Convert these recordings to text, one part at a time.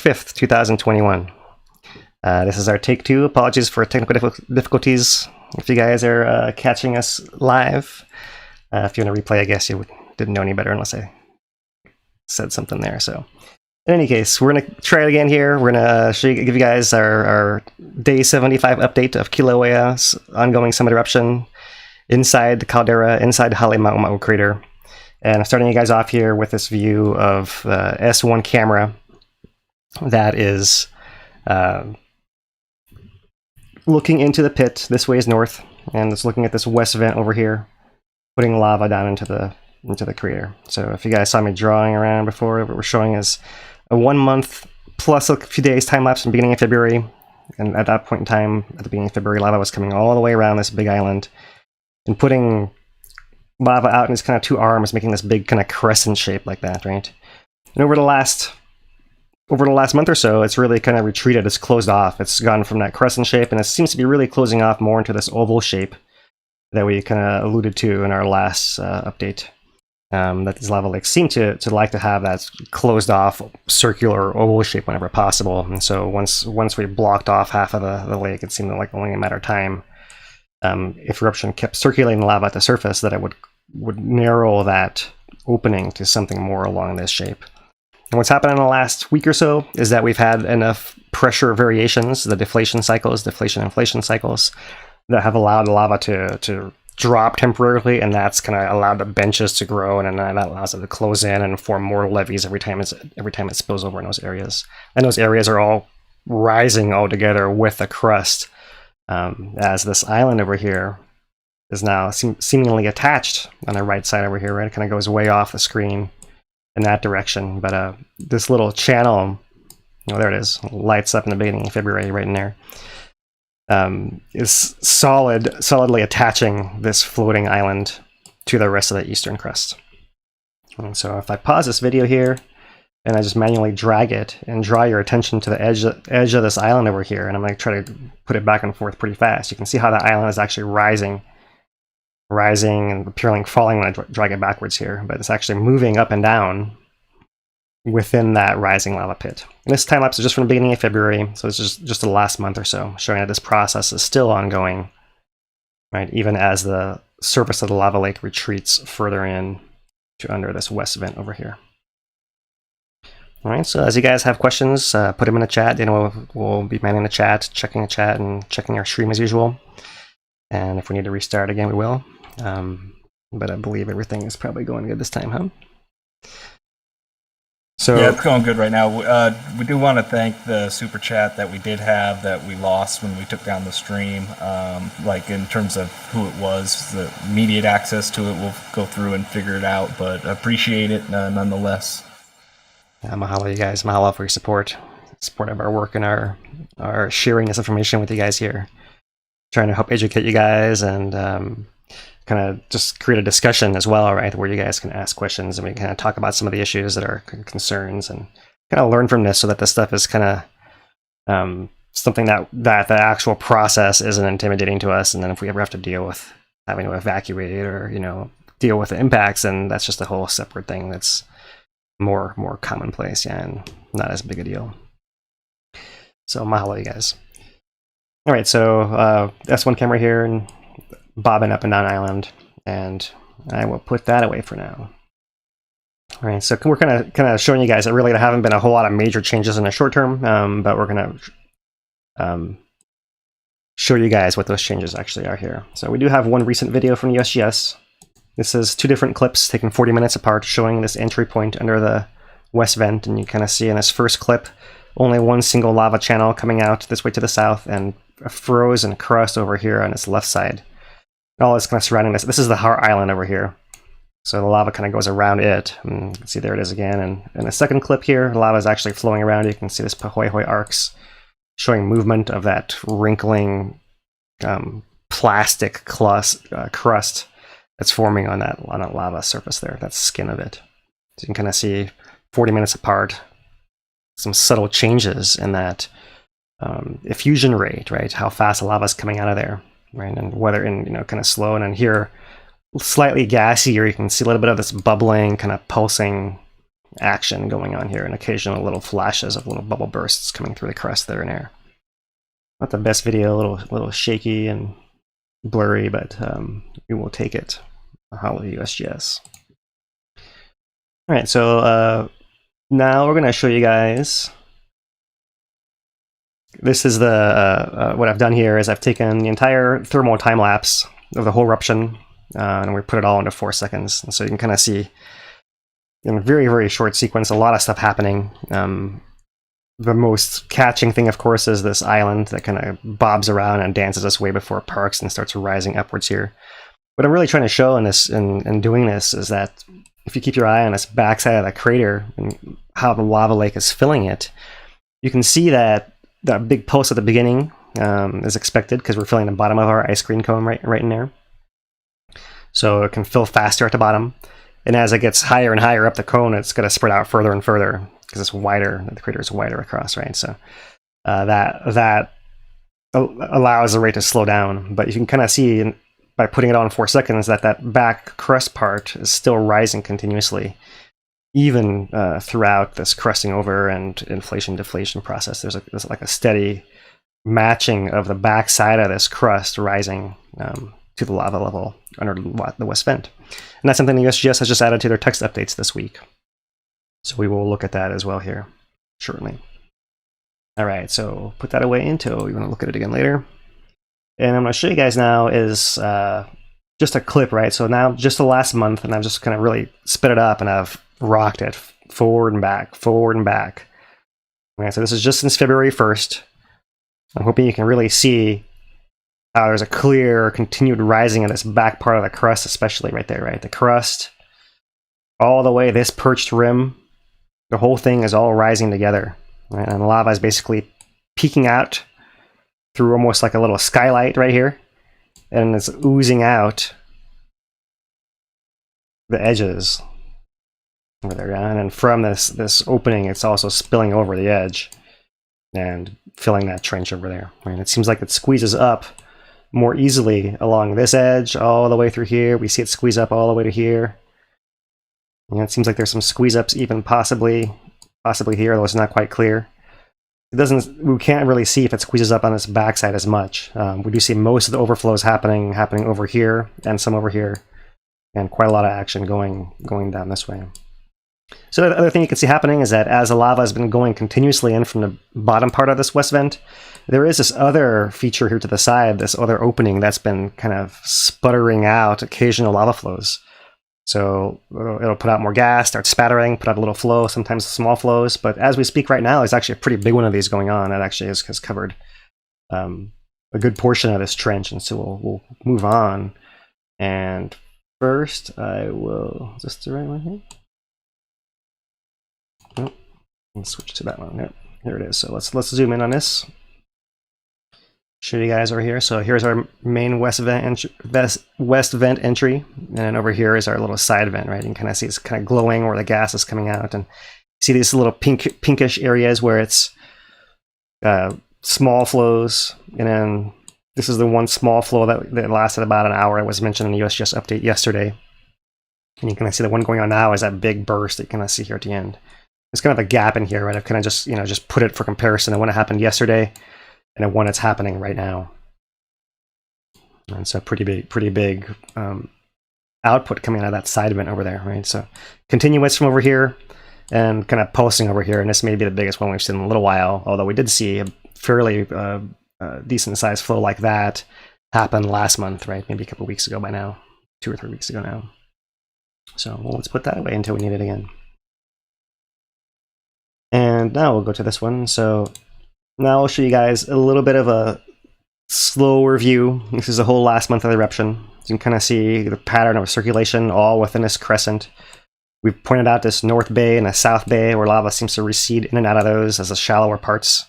5th, 2021. This is our take 2. Apologies for technical difficulties if you guys are catching us live. If you want to replay, I guess you didn't know any better unless I said something there. So in any case, we're going to try it again here. We're going to give you guys our day 75 update of Kīlauea's ongoing summit eruption inside the caldera, inside the Halemaʻumaʻu crater. And I'm starting you guys off here with this view of the S1 camera that is looking into the pit. This way is north, and it's looking at this west vent over here, putting lava down into the crater. So if you guys saw me drawing around before, what we're showing is a 1 month plus a few days time lapse from the beginning of February. And at that point in time, at the beginning of February, lava was coming all the way around this big island and putting lava out in its kind of two arms, making this big kind of crescent shape like that, right? And over the last month or so, it's really kind of retreated. It's closed off. It's gone from that crescent shape, and it seems to be really closing off more into this oval shape that we kind of alluded to in our last update. That these lava lakes seem to like to have that closed off circular oval shape whenever possible. And so once we blocked off half of the lake, it seemed like only a matter of time, if eruption kept circulating lava at the surface, that it would narrow that opening to something more along this shape. And what's happened in the last week or so is that we've had enough pressure variations, the deflation inflation cycles, that have allowed the lava to drop temporarily, and that's kind of allowed the benches to grow, and then that allows it to close in and form more levees every time it spills over in those areas. And those areas are all rising all together with the crust, as this island over here is now seemingly attached on the right side over here, right? It kind of goes way off the screen in that direction, but this little channel, oh, there it is, lights up in the beginning of February right in there, is solidly attaching this floating island to the rest of the eastern crust. And so if I pause this video here and I just manually drag it and draw your attention to the edge of this island over here, and I'm going to try to put it back and forth pretty fast, you can see how the island is actually rising and appearing falling when I drag it backwards here, but it's actually moving up and down within that rising lava pit. And this time lapse is just from the beginning of February, so it's just the last month or so, showing that this process is still ongoing, right? Even as the surface of the lava lake retreats further in to under this west vent over here. All right, so as you guys have questions, put them in the chat. We'll be manning the chat, checking and checking our stream as usual. And if we need to restart again, we will. But I believe everything is probably going good this time, huh? So yeah, it's going good right now. We do want to thank the super chat that we did have that we lost when we took down the stream. Like in terms of who it was, the immediate access to it, we'll go through and figure it out. But appreciate it nonetheless. Mahalo, you guys. Mahalo for your support of our work and our sharing this information with you guys here. Trying to help educate you guys and kind of just create a discussion as well, right, where you guys can ask questions and we can kind of talk about some of the issues that are concerns and kind of learn from this, so that this stuff is kind of something that the actual process isn't intimidating to us. And then if we ever have to deal with having to evacuate or deal with the impacts, then that's just a whole separate thing that's more commonplace, yeah, and not as big a deal. So mahalo, you guys. All right, so S1 camera here and bobbing up and down island, and I will put that away for now. All right, so we're kind of showing you guys that really there haven't been a whole lot of major changes in the short term, but we're going to show you guys what those changes actually are here. So we do have one recent video from USGS. This is 2 different clips taken 40 minutes apart, showing this entry point under the west vent, and you kind of see in this first clip only one single lava channel coming out this way to the south, and a frozen crust over here on its left side. All is kind of surrounding this. This is the heart island over here. So the lava kind of goes around it. And you can see there it is again. And in the second clip here, the lava is actually flowing around. You can see this pahoehoe arcs showing movement of that wrinkling plastic crust that's forming on that lava surface there. That's the skin of it. So you can kind of see 40 minutes apart some subtle changes in that effusion rate, right? How fast the lava is coming out of there, right? And whether kind of slow, and then here slightly gassy, or you can see a little bit of this bubbling, kind of pulsing action going on here, and occasional little flashes of little bubble bursts coming through the crust there in air. Not the best video, a little shaky and blurry, but we will take it. Mahalo USGS. All right, so now we're going to show you guys. This is the what I've done here is I've taken the entire thermal time lapse of the whole eruption, and we put it all into 4 seconds. And so you can kind of see in a very, very short sequence, a lot of stuff happening. The most catching thing, of course, is this island that kind of bobs around and dances its way before it parks and starts rising upwards here. What I'm really trying to show in this, in doing this, is that if you keep your eye on this backside of the crater and how the lava lake is filling it, you can see that that big pulse at the beginning is expected because we're filling the bottom of our ice cream cone right in there. So it can fill faster at the bottom. And as it gets higher and higher up the cone, it's going to spread out further and further because it's wider. The crater is wider across, right? So that allows the rate to slow down. But you can kind of see by putting it on 4 seconds that back crust part is still rising continuously, even throughout this crusting over and inflation deflation process. There's like a steady matching of the back side of this crust rising to the lava level under the west vent. And that's something the USGS has just added to their text updates this week. So we will look at that as well here shortly. All right, so put that away until you want to look at it again later. And I'm going to show you guys now is just a clip, right? So now just the last month, and I've just kind of really sped it up and I've rocked it forward and back, forward and back. Okay, so this is just since February 1st. I'm hoping you can really see how there's a clear continued rising of this back part of the crust, especially right there, right? The crust, all the way, this perched rim, the whole thing is all rising together. Right? And the lava is basically peeking out through almost like a little skylight right here. And it's oozing out the edges over there. And then from this opening, it's also spilling over the edge and filling that trench over there. Right? It seems like it squeezes up more easily along this edge all the way through here. We see it squeeze up all the way to here. And it seems like there's some squeeze ups even possibly here, although it's not quite clear. We can't really see if it squeezes up on this backside as much. We do see most of the overflows happening over here and some over here, and quite a lot of action going down this way. So the other thing you can see happening is that as the lava has been going continuously in from the bottom part of this west vent, there is this other feature here to the side, this other opening that's been kind of sputtering out occasional lava flows. So it'll put out more gas, start spattering, put out a little flow, sometimes small flows. But as we speak right now, there's actually a pretty big one of these going on that actually has covered a good portion of this trench. And so we'll move on. And first, I will... Is this the right one here? Nope. Let's switch to that one. Yep. Here it is. So let's zoom in on this. Show you guys over here. So here's our main west vent entry, and then over here is our little side vent, right? You can kind of see it's kind of glowing where the gas is coming out, and see these little pinkish areas where it's small flows, and then this is the one small flow that lasted about an hour. It was mentioned in the USGS update yesterday, and you can see the one going on now is that big burst that you kind of see here at the end. There's kind of a gap in here, right? I've kind of just put it for comparison of when it happened yesterday and when it's happening right now. And so pretty big output coming out of that side vent over there, right? So continuous from over here and kind of pulsing over here, and this may be the biggest one we've seen in a little while, although we did see a fairly decent sized flow like that happen last month, right? Maybe a couple weeks ago by now, 2 or 3 weeks ago now. So let's put that away until we need it again. And now we'll go to this one. So now I'll show you guys a little bit of a slower view. This is the whole last month of the eruption. You can kind of see the pattern of circulation all within this crescent. We've pointed out this north bay and a south bay where lava seems to recede in and out of those as the shallower parts.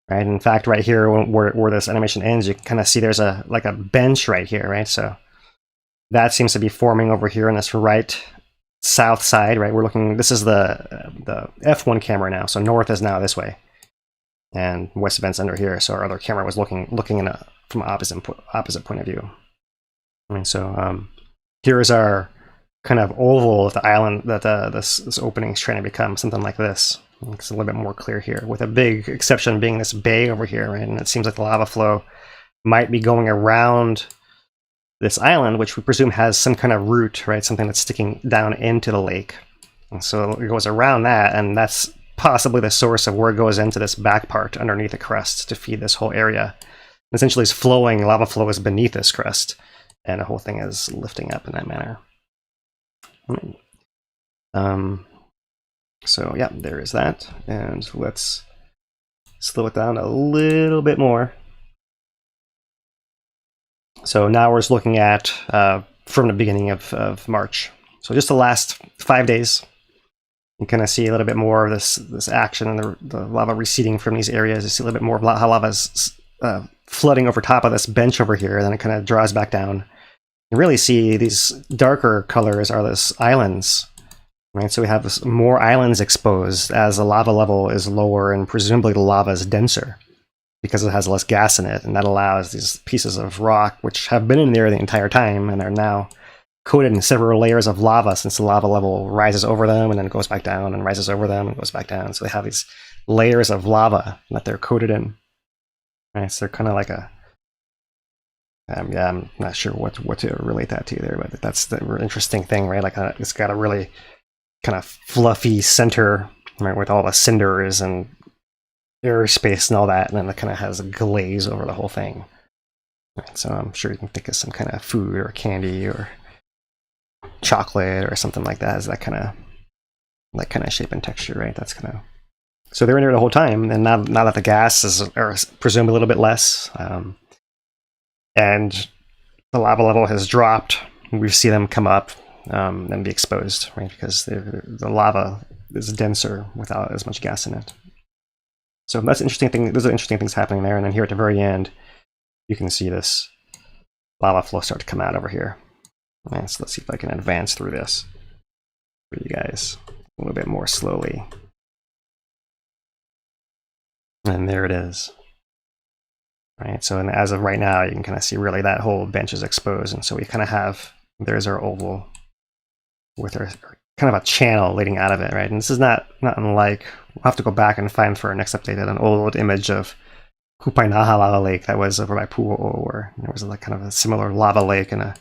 Right? In fact, right here where this animation ends, you can kind of see there's like a bench right here, right? So that seems to be forming over here on this right south side, right? We're looking, this is the F1 camera now, so north is now this way. And west vent's under here, so our other camera was looking in from opposite point of view. I mean, so here is our kind of oval of the island that this opening is trying to become, something like this. It's a little bit more clear here, with a big exception being this bay over here, right? And it seems like the lava flow might be going around this island, which we presume has some kind of root, right? Something that's sticking down into the lake. And so it goes around that, and that's possibly the source of where it goes into this back part underneath the crust to feed this whole area. Essentially, it's flowing, lava flow is beneath this crust, and the whole thing is lifting up in that manner. So yeah, there is that, and let's slow it down a little bit more. So now we're just looking at from the beginning of March. So just the last 5 days, you kind of see a little bit more of this action and the lava receding from these areas. You see a little bit more of how lava is flooding over top of this bench over here, and then it kind of draws back down. You really see these darker colors are these islands, right? So we have more islands exposed as the lava level is lower, and presumably the lava is denser because it has less gas in it, and that allows these pieces of rock, which have been in there the entire time and are now coated in several layers of lava since the lava level rises over them and then goes back down and rises over them and goes back down. So they have these layers of lava that they're coated in. Right, so they're kind of like a yeah, I'm not sure what to relate that to there, but that's the interesting thing, right? Like it's got a really kind of fluffy center, right, with all the cinders and airspace and all that, and then it kind of has a glaze over the whole thing. Right, so I'm sure you can think of some kind of food or candy or chocolate or something like that as that kind of shape and texture, right? That's kind of, so they're in there the whole time, and now that the gas is presumably a little bit less, and the lava level has dropped, we see them come up and be exposed, right? Because the lava is denser without as much gas in it. So that's an interesting thing. Those are interesting things happening there. And then here at the very end, you can see this lava flow start to come out over here. Right, so let's see if I can advance through this for you guys a little bit more slowly. And there it is. Right, so and as of right now, you can kind of see really that whole bench is exposed. And so we kind of have, there's our oval with our kind of a channel leading out of it, right? And this is not unlike, we'll have to go back and find for our next update an old image of Kupainaha lava lake that was over by Puu Oo, where there was like kind of a similar lava lake and a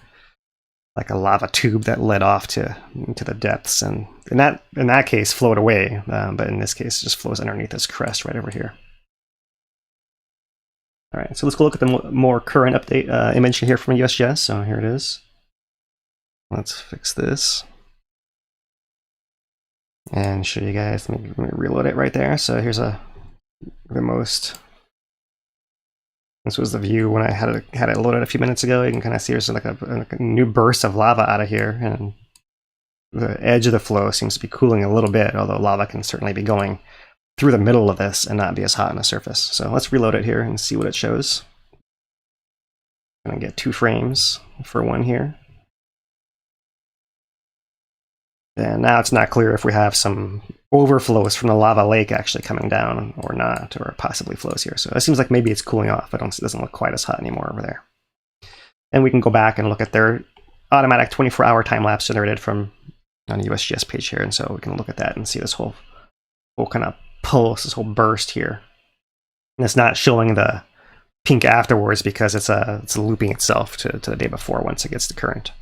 lava tube that led off into the depths, and in that case flowed away, but in this case it just flows underneath this crest right over here. All right, so let's go look at the more current update image here from USGS. So here it is. Let's fix this and show you guys. Let me reload it right there. So here's this was the view when I had it loaded a few minutes ago. You can kind of see there's like a new burst of lava out of here, and the edge of the flow seems to be cooling a little bit, although lava can certainly be going through the middle of this and not be as hot on the surface. So let's reload it here and see what it shows. I'm gonna get 2 frames for one here. And now it's not clear if we have some overflows from the lava lake actually coming down or not, or possibly flows here. So it seems like maybe it's cooling off. It doesn't look quite as hot anymore over there. And we can go back and look at their automatic 24-hour time-lapse generated from on the USGS page here. And so we can look at that and see this whole kind of pulse, this whole burst here. And it's not showing the pink afterwards because it's looping itself to the day before once it gets to current.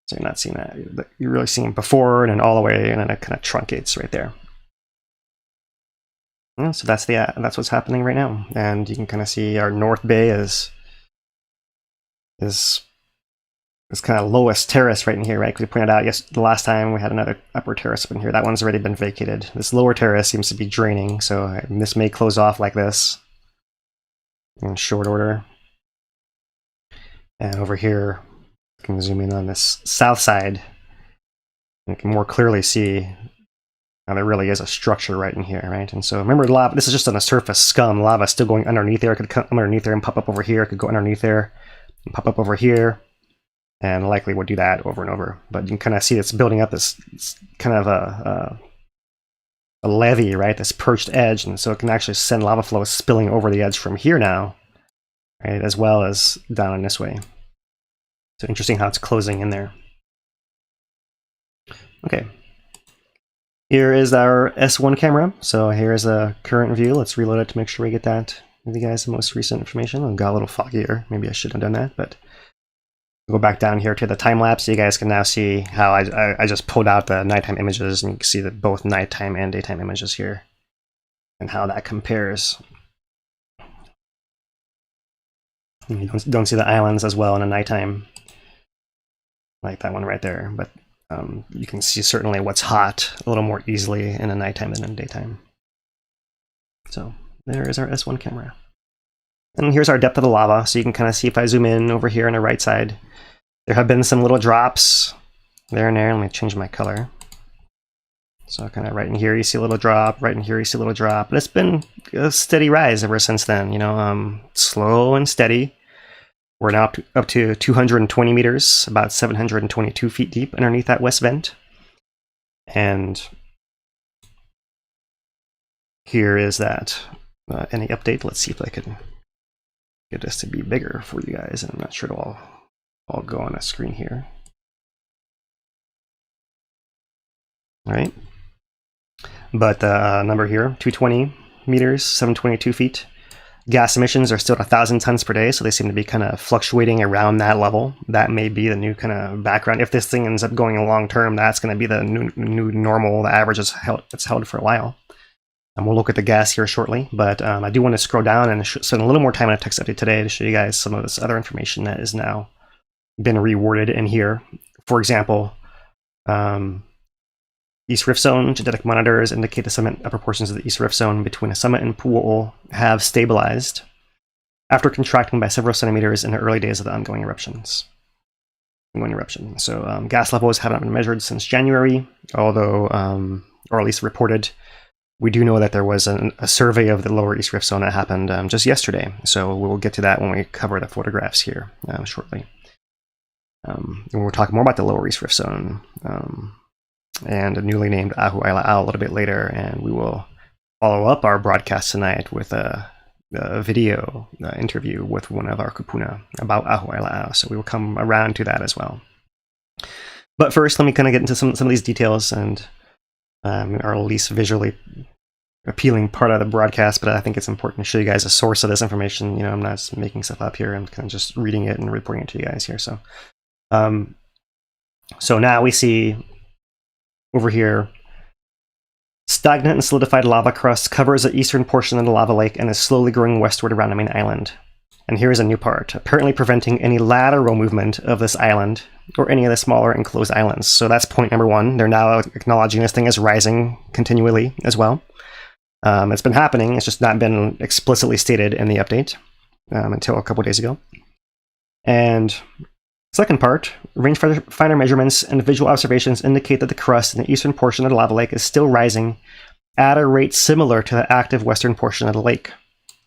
So you're not seeing that. You're really seeing before and then all the way, and then it kind of truncates right there. Yeah, so that's what's happening right now. And you can kind of see our North Bay is kind of lowest terrace right in here, right? Because we pointed out, yes, the last time we had another upper terrace up in here. That one's already been vacated. This lower terrace seems to be draining, so this may close off like this in short order. And over here, you can zoom in on this south side, and you can more clearly see how there really is a structure right in here, right? And so remember, lava, this is just on the surface scum. Lava is still going underneath there. It could come underneath there and pop up over here. It could go underneath there and pop up over here, and likely would do that over and over. But you can kind of see it's building up this kind of a levee, right? This perched edge, and so it can actually send lava flow spilling over the edge from here now, right? As well as down in this way. So interesting how it's closing in there. Okay. Here is our S1 camera. So here's a current view. Let's reload it to make sure we get that with you guys, the most recent information. I've got a little foggier. Maybe I should have done that, but we'll go back down here to the time lapse. So you guys can now see how I just pulled out the nighttime images, and you can see that both nighttime and daytime images here and how that compares. You don't see the islands as well in the nighttime, like that one right there, but you can see certainly what's hot a little more easily in the nighttime than in daytime. So there is our S1 camera. And here's our depth of the lava, so you can kind of see if I zoom in over here on the right side, there have been some little drops there and there. Let me change my color. So kind of right in here you see a little drop, right in here you see a little drop, but it's been a steady rise ever since then, you know, slow and steady. We're now up to 220 meters, about 722 feet deep underneath that west vent. And here is that any update. Let's see if I can get this to be bigger for you guys. And I'm not sure it'll all go on a screen here. All right. But the number here, 220 meters, 722 feet. Gas emissions are still at 1,000 tons per day, so they seem to be kind of fluctuating around that level. That may be the new kind of background. If this thing ends up going long term, that's going to be the new normal. The average is it's held for a while. And we'll look at the gas here shortly, but I do want to scroll down and spend a little more time on a text update today to show you guys some of this other information that is now been reworded in here. For example, East Rift Zone genetic monitors indicate the summit upper portions of the East Rift Zone between the summit and Puu Oo have stabilized after contracting by several centimeters in the early days of the ongoing eruption. So gas levels have not been measured since January, although, or at least reported. We do know that there was a survey of the lower East Rift Zone that happened just yesterday. So we'll get to that when we cover the photographs here shortly. And we'll talk more about the lower East Rift Zone. And a newly named Ahu Alau a little bit later, and we will follow up our broadcast tonight with a video interview with one of our kupuna about Ahu Alau, so we will come around to that as well. But first, let me kind of get into some of these details and our least visually appealing part of the broadcast, but I think it's important to show you guys a source of this information. You know, I'm not just making stuff up here, I'm kind of just reading it and reporting it to you guys here. So, so now we see over here, stagnant and solidified lava crust covers the eastern portion of the lava lake and is slowly growing westward around the main island. And here's a new part, apparently preventing any lateral movement of this island or any of the smaller enclosed islands. So that's point number one. They're now acknowledging this thing is rising continually as well. It's been happening, it's just not been explicitly stated in the update until a couple days ago. And second part, rangefinder measurements and visual observations indicate that the crust in the eastern portion of the lava lake is still rising at a rate similar to the active western portion of the lake,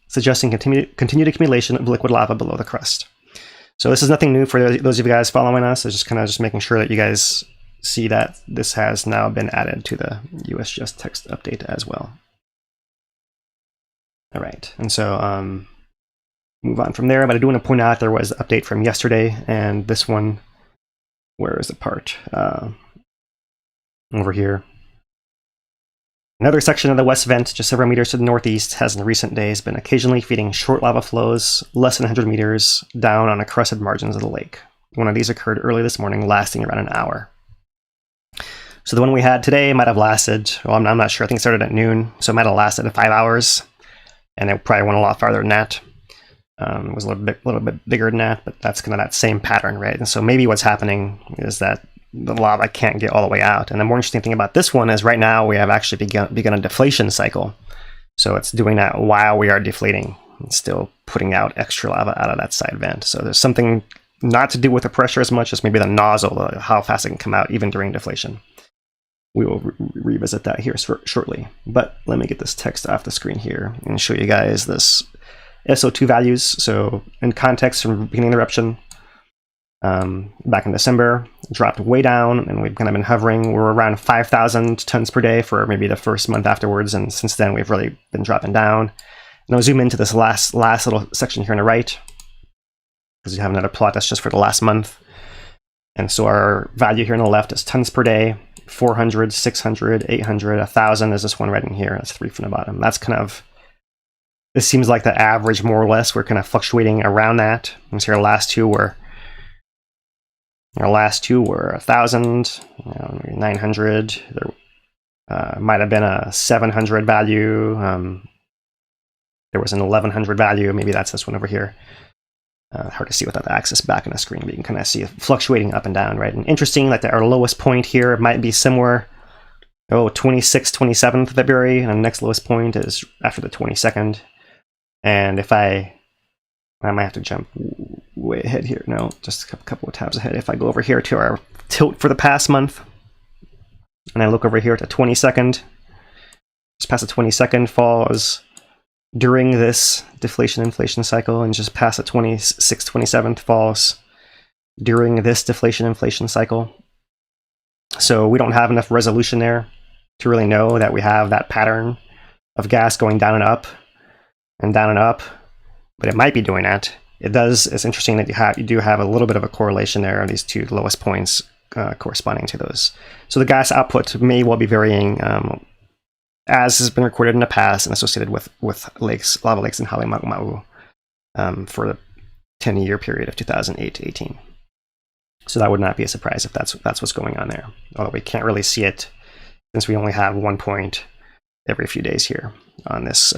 suggesting continued accumulation of liquid lava below the crust. So this is nothing new for those of you guys following us. It's just kind of just making sure that you guys see that this has now been added to the USGS text update as well. All right, and so move on from there, but I do want to point out there was an update from yesterday, and this one, where is the part? Over here. Another section of the west vent, just several meters to the northeast, has in recent days been occasionally feeding short lava flows, less than 100 meters, down on the crusted margins of the lake. One of these occurred early this morning, lasting around an hour. So the one we had today might have lasted, well, I'm not sure, I think it started at noon, so it might have lasted 5 hours, and it probably went a lot farther than that. It was a little bit bigger than that, but that's kind of that same pattern, right? And so maybe what's happening is that the lava can't get all the way out. And the more interesting thing about this one is right now we have actually begun a deflation cycle. So it's doing that while we are deflating. It's still putting out extra lava out of that side vent. So there's something not to do with the pressure as much as maybe the nozzle, how fast it can come out even during deflation. We will revisit that here shortly. But let me get this text off the screen here and show you guys this SO2 values. So in context, from the beginning of the eruption, back in December, dropped way down, and we've kind of been hovering. We're around 5,000 tons per day for maybe the first month afterwards, and since then we've really been dropping down. And I'll zoom into this last little section here on the right, because you have another plot that's just for the last month. And so our value here on the left is tons per day, 400, 600, 800, 1,000 is this one right in here. That's 3 from the bottom. That's kind of, this seems like the average more or less. We're kind of fluctuating around that. And so our last two were 1,000, 900. There might have been a 700 value. There was an 1,100 value. Maybe that's this one over here. Hard to see without the axis back on the screen, but you can kind of see it fluctuating up and down, right? And interesting, like our lowest point here might be somewhere, 26th, 27th of February, and the next lowest point is after the 22nd. And if I might have to jump way ahead here. No, just a couple of tabs ahead. If I go over here to our tilt for the past month, and I look over here at the 22nd, just past the 22nd falls during this deflation-inflation cycle, and just past the 26th, 27th falls during this deflation-inflation cycle. So we don't have enough resolution there to really know that we have that pattern of gas going down and up, but it might be doing that. It does. It's interesting that you do have a little bit of a correlation there, these two lowest points corresponding to those. So the gas output may well be varying, as has been recorded in the past and associated with lava lakes in Halemaʻumaʻu for the 10-year period of 2008 to 18. So that would not be a surprise if that's what's going on there. Although we can't really see it since we only have 1 point every few days here on this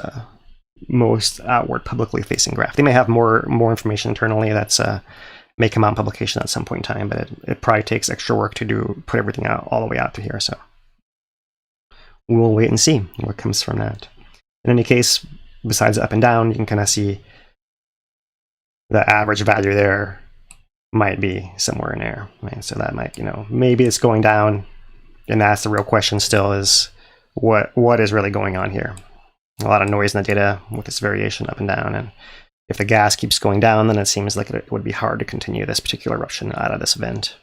most outward publicly facing graph. They may have more information internally that's may come out in publication at some point in time, but it probably takes extra work to put everything out all the way out to here. So we'll wait and see what comes from that. In any case, besides up and down, you can kind of see the average value there might be somewhere in there, right? So that might, maybe it's going down, and that's the real question still, is what is really going on here? A lot of noise in the data with this variation up and down, and if the gas keeps going down, then it seems like it would be hard to continue this particular eruption out of this event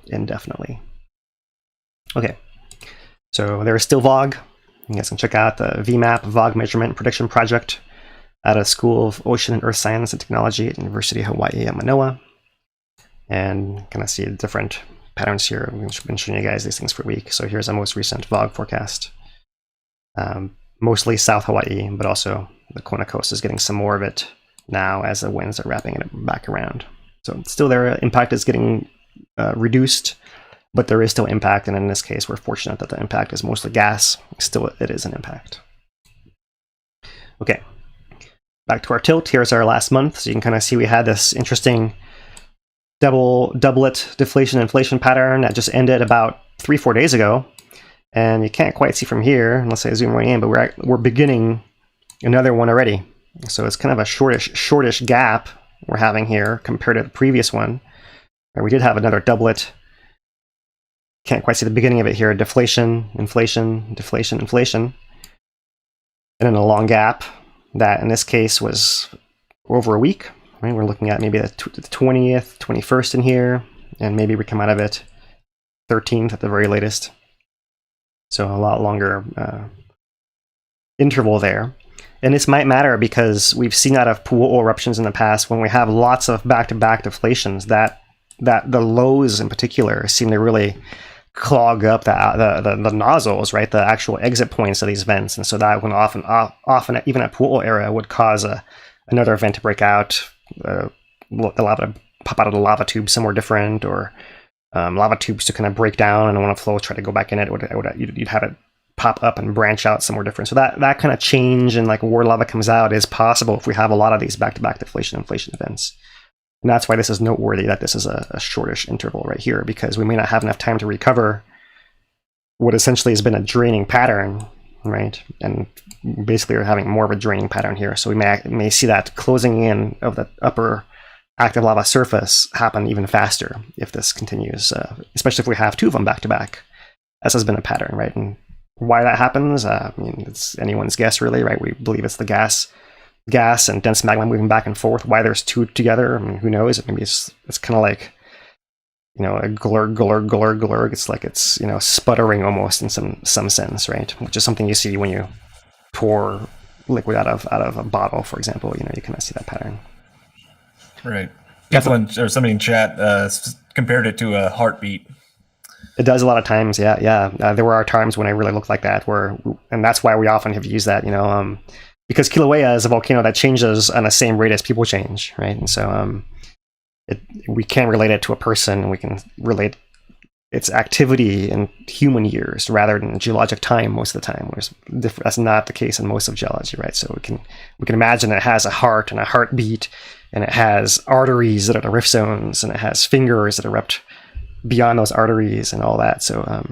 indefinitely. Okay, so there is still VOG. You guys can check out the Vmap VOG Measurement and Prediction Project at a School of Ocean and Earth Science and Technology at University of Hawaii at Manoa, and kind of see different patterns here. I've been showing you guys these things for a week. So here's our most recent VOG forecast. Mostly South Hawaii, but also the Kona coast is getting some more of it now as the winds are wrapping it back around. So still their impact is getting reduced, but there is still impact. And in this case, we're fortunate that the impact is mostly gas. Still, it is an impact. Okay, back to our tilt. Here's our last month. So you can kind of see we had this interesting doublet deflation inflation pattern that just ended about 3-4 days ago. And you can't quite see from here, unless I zoom right in, but we're beginning another one already. So it's kind of a shortish gap we're having here compared to the previous one. And we did have another doublet. Can't quite see the beginning of it here. Deflation, inflation, deflation, inflation. And then a long gap that in this case was over a week. Right? We're looking at maybe the 20th, 21st in here, and maybe we come out of it 13th at the very latest. So a lot longer interval there. And this might matter because we've seen out of Puu Oo eruptions in the past when we have lots of back-to-back deflations that the lows in particular seem to really clog up the nozzles, right? The actual exit points of these vents. And so that would often even at Puu Oo era would cause another vent to break out, the lava to pop out of the lava tube somewhere different, or lava tubes to kind of break down and want to flow, try to go back in it. You'd have it pop up and branch out somewhere different. So that kind of change in like where lava comes out is possible if we have a lot of these back-to-back deflation inflation events. And that's why this is noteworthy that this is a shortish interval right here, because we may not have enough time to recover what essentially has been a draining pattern, right? And basically we're having more of a draining pattern here. So we may see that closing in of the upper active lava surface happen even faster if this continues, especially if we have two of them back to back, as has been a pattern, right? And why that happens, I mean, it's anyone's guess really, right? We believe it's the gas and dense magma moving back and forth. Why there's two together, I mean, who knows? Maybe it's kind of like, a glurg. It's like it's, sputtering almost in some sense, right? Which is something you see when you pour liquid out of a bottle, for example. You kind of see that pattern. Right. Somebody in chat got compared it to a heartbeat. It does a lot of times, yeah. There were times when it really looked like that, and that's why we often have used that, because Kīlauea is a volcano that changes on the same rate as people change, right? And so we can't relate it to a person. We can relate its activity in human years rather than geologic time most of the time. That's not the case in most of geology, right? So we can imagine it has a heart and a heartbeat, and it has arteries that are the rift zones, and it has fingers that erupt beyond those arteries and all that. So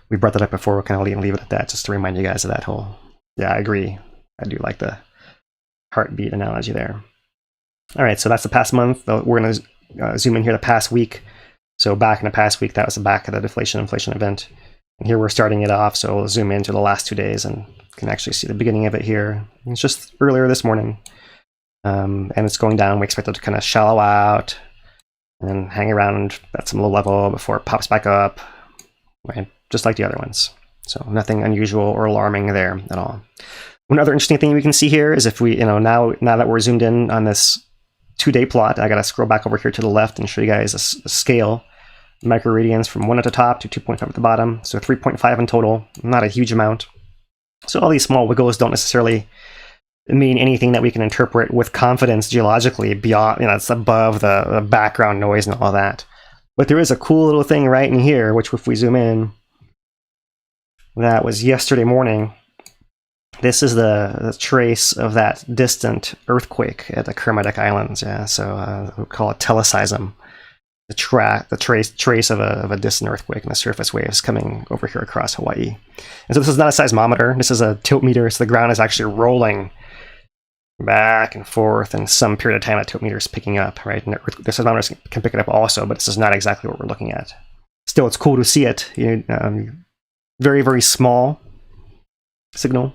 we brought that up before. We'll kind of leave it at that, just to remind you guys of that whole. Yeah, I agree. I do like the heartbeat analogy there. All right, so that's the past month. We're going to zoom in here the past week. So back in the past week, that was the back of the deflation-inflation event. And here we're starting it off, so we'll zoom into the last 2 days and can actually see the beginning of it here. It's just earlier this morning. And it's going down. We expect it to kind of shallow out and hang around at some low level before it pops back up, right? Just like the other ones. So nothing unusual or alarming there at all. One other interesting thing we can see here is if we, now that we're zoomed in on this 2-day plot, I got to scroll back over here to the left and show you guys a scale. Microradians from 1 at the top to 2.5 at the bottom. So 3.5 in total, not a huge amount. So all these small wiggles don't necessarily mean anything that we can interpret with confidence geologically beyond, it's above the background noise and all that. But there is a cool little thing right in here, which if we zoom in, that was yesterday morning. This is the trace of that distant earthquake at the Kermadec Islands. Yeah, so we call it teleseism. The trace of a distant earthquake and the surface waves coming over here across Hawaii. And so this is not a seismometer. This is a tilt meter. So the ground is actually rolling back and forth, and some period of time that tilt meter is picking up, right? And the seismometers can pick it up also, but this is not exactly what we're looking at. Still, it's cool to see it. Very, very small signal.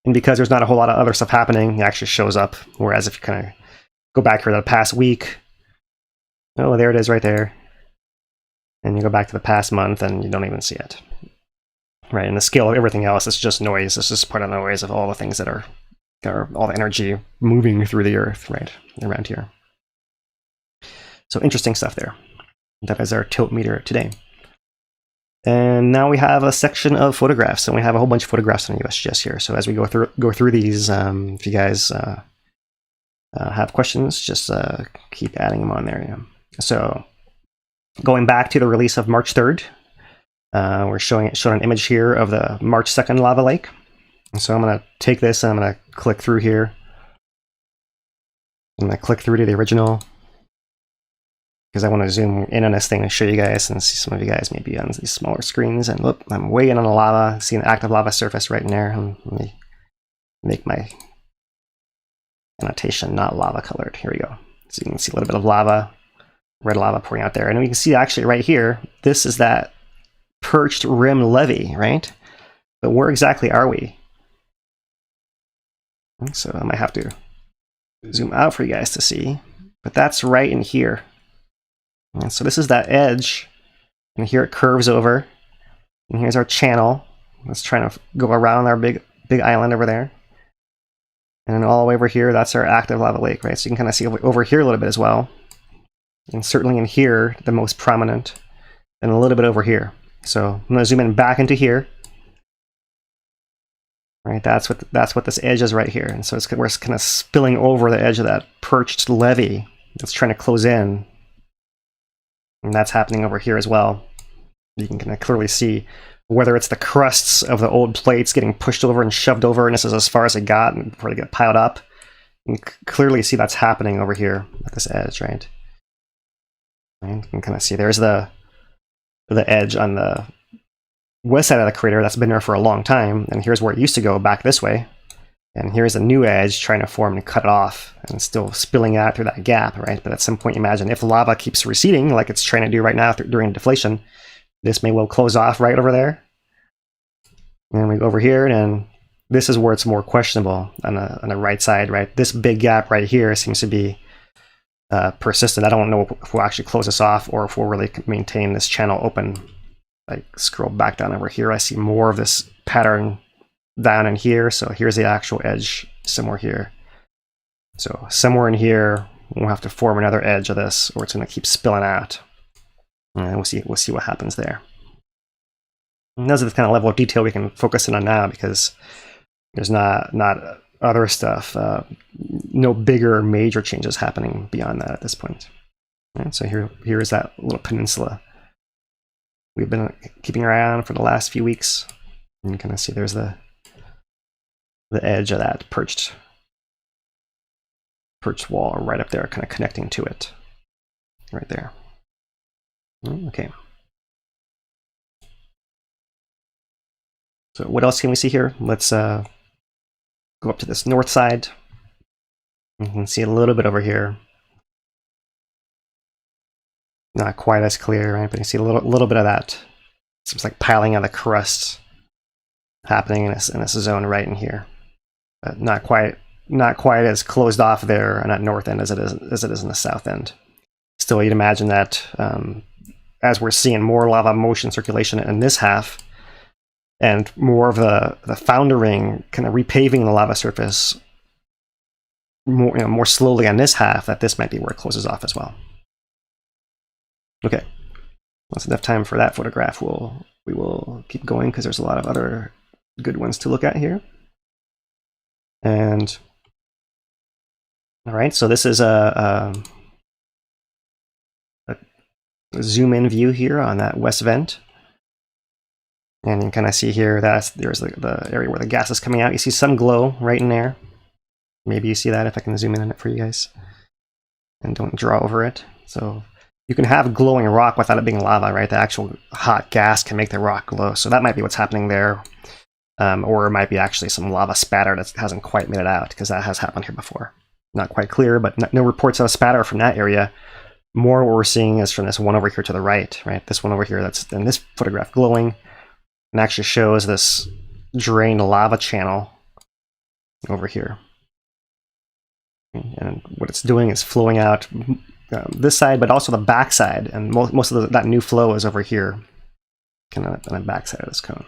And because there's not a whole lot of other stuff happening, it actually shows up. Whereas if you kind of go back here to the past week, oh, there it is right there. And you go back to the past month and you don't even see it. Right, and the scale of everything else is just noise. It's just part of the noise of all the things that are all the energy moving through the earth, right, around here. So interesting stuff there. That is our tilt meter today. And now we have a section of photographs, and we have a whole bunch of photographs on USGS here. So as we go through these, if you guys have questions, just keep adding them on there. Yeah. So going back to the release of March 3rd, we're showing an image here of the March 2nd lava lake. So I'm going to take this and I'm going to click through here. I'm going to click through to the original because I want to zoom in on this thing and show you guys and see some of you guys maybe on these smaller screens. And look, I'm way in on the lava, see an active lava surface right in there. Let me make my annotation not lava colored. Here we go. So you can see a little bit of lava, red lava pouring out there. And we can see actually right here, this is that perched rim levee, right? But where exactly are we? So I might have to zoom out for you guys to see, but that's right in here. And so this is that edge, and here it curves over, and here's our channel. Let's try to go around our big island over there. And then all the way over here, that's our active lava lake, right? So you can kind of see over here a little bit as well. And certainly in here, the most prominent, and a little bit over here. So I'm going to zoom in back into here. Right, that's what this edge is right here. And so we're kind of spilling over the edge of that perched levee that's trying to close in. And that's happening over here as well. You can kind of clearly see whether it's the crusts of the old plates getting pushed over and shoved over, and this is as far as it got before they get piled up. You can clearly see that's happening over here at this edge, right? And you can kind of see there's the edge on the west side of the crater that's been there for a long time, and here's where it used to go back this way. And here's a new edge trying to form and cut it off, and still spilling out through that gap, right? But at some point, imagine if lava keeps receding, like it's trying to do right now during deflation, this may well close off right over there. And we go over here, and this is where it's more questionable on the right side, right? This big gap right here seems to be persistent. I don't know if we'll actually close this off or if we'll really maintain this channel open. Like scroll back down over here, I see more of this pattern down in here. So here's the actual edge somewhere here. So somewhere in here, we'll have to form another edge of this, or it's going to keep spilling out. And we'll see what happens there. And those are the kind of level of detail we can focus in on now, because there's not other stuff, no bigger major changes happening beyond that at this point. And so here is that little peninsula we've been keeping our eye on for the last few weeks. And you can kind of see there's the edge of that perched wall right up there, kind of connecting to it, right there. Okay. So what else can we see here? Let's go up to this north side. You can see a little bit over here. Not quite as clear, right? But you see a little bit of that. Seems like piling of the crust happening in this zone right in here. But not quite as closed off there on that north end as it is in the south end. Still, you'd imagine that as we're seeing more lava motion circulation in this half, and more of the foundering kind of repaving the lava surface more slowly on this half, that this might be where it closes off as well. Okay, that's enough time for that photograph. We will keep going because there's a lot of other good ones to look at here. And all right, so this is a zoom in view here on that west vent. And you can kind of see here that there's the area where the gas is coming out. You see some glow right in there. Maybe you see that if I can zoom in on it for you guys. And don't draw over it. So you can have glowing rock without it being lava, right? The actual hot gas can make the rock glow. So that might be what's happening there. Or it might be actually some lava spatter that hasn't quite made it out, because that has happened here before. Not quite clear, but no reports of spatter from that area. More what we're seeing is from this one over here to the right, right? This one over here that's in this photograph glowing, and actually shows this drained lava channel over here. And what it's doing is flowing out this side, but also the back side. And most of that new flow is over here, kind of on the back side of this cone.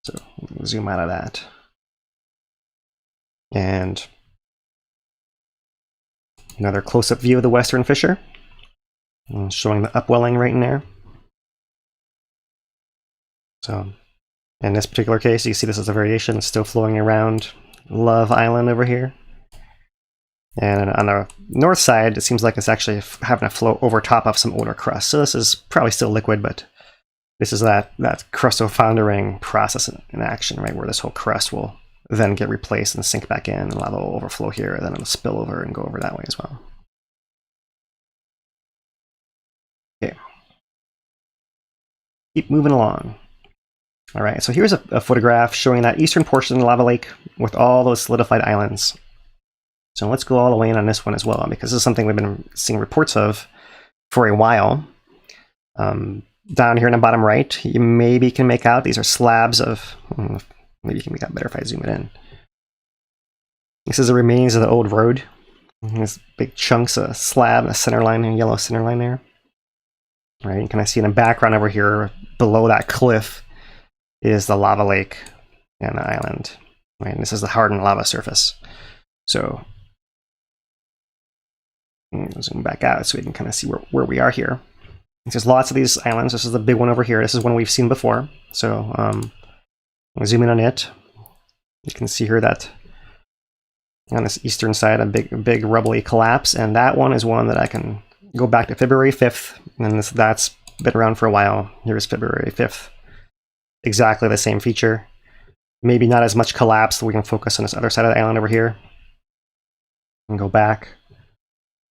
So we'll zoom out of that. And another close-up view of the western fissure, showing the upwelling right in there. So in this particular case, you see this as a variation. It's still flowing around Love Island over here. And on the north side, it seems like it's actually having a flow over top of some older crust. So this is probably still liquid, but this is that crustofoundering process in action, right? Where this whole crust will then get replaced and sink back in, and lava will overflow here, and then it'll spill over and go over that way as well. Okay. Keep moving along. All right, so here's a photograph showing that eastern portion of the lava lake with all those solidified islands. So let's go all the way in on this one as well, because this is something we've been seeing reports of for a while. Down here in the bottom right, you maybe can make out these are slabs of, maybe you can make out better if I zoom it in. This is the remains of the old road. There's big chunks of slab in the center line, and yellow center line there. All right, you can kind of see in the background over here, below that cliff, is the lava lake and the island. Right, and this is the hardened lava surface. So zoom back out so we can kind of see where we are here. There's lots of these islands. This is the big one over here. This is one we've seen before. So I'll zoom in on it. You can see here that on this eastern side, a big rubbly collapse, and that one is one that I can go back to February 5th, and that's been around for a while. Here's February 5th. Exactly the same feature. Maybe not as much collapse, so we can focus on this other side of the island over here. And go back.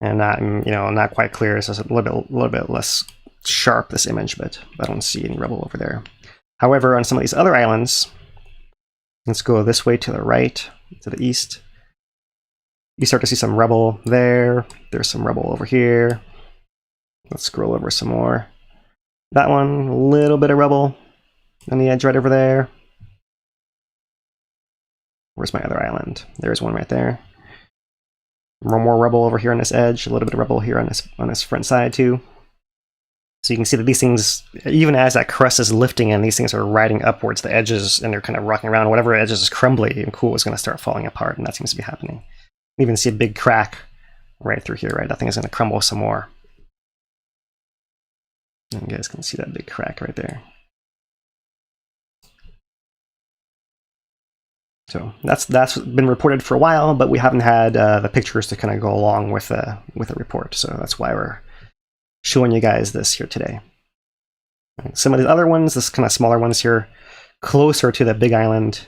And not quite clear, so it's a little bit less sharp, this image, but I don't see any rubble over there. However, on some of these other islands, let's go this way to the right, to the east. You start to see some rubble there. There's some rubble over here. Let's scroll over some more. That one, a little bit of rubble on the edge right over there. Where's my other island? There's one right there. More rubble over here on this edge, a little bit of rubble here on this front side too. So you can see that these things, even as that crust is lifting in, these things are riding upwards the edges, and they're kind of rocking around. Whatever edges is crumbly and cool is going to start falling apart, and that seems to be happening. You even see a big crack right through here, right? That thing is going to crumble some more. And you guys can see that big crack right there. So that's been reported for a while, but we haven't had the pictures to kind of go along with the report. So that's why we're showing you guys this here today. Right. Some of the other ones, this kind of smaller ones here, closer to the big island,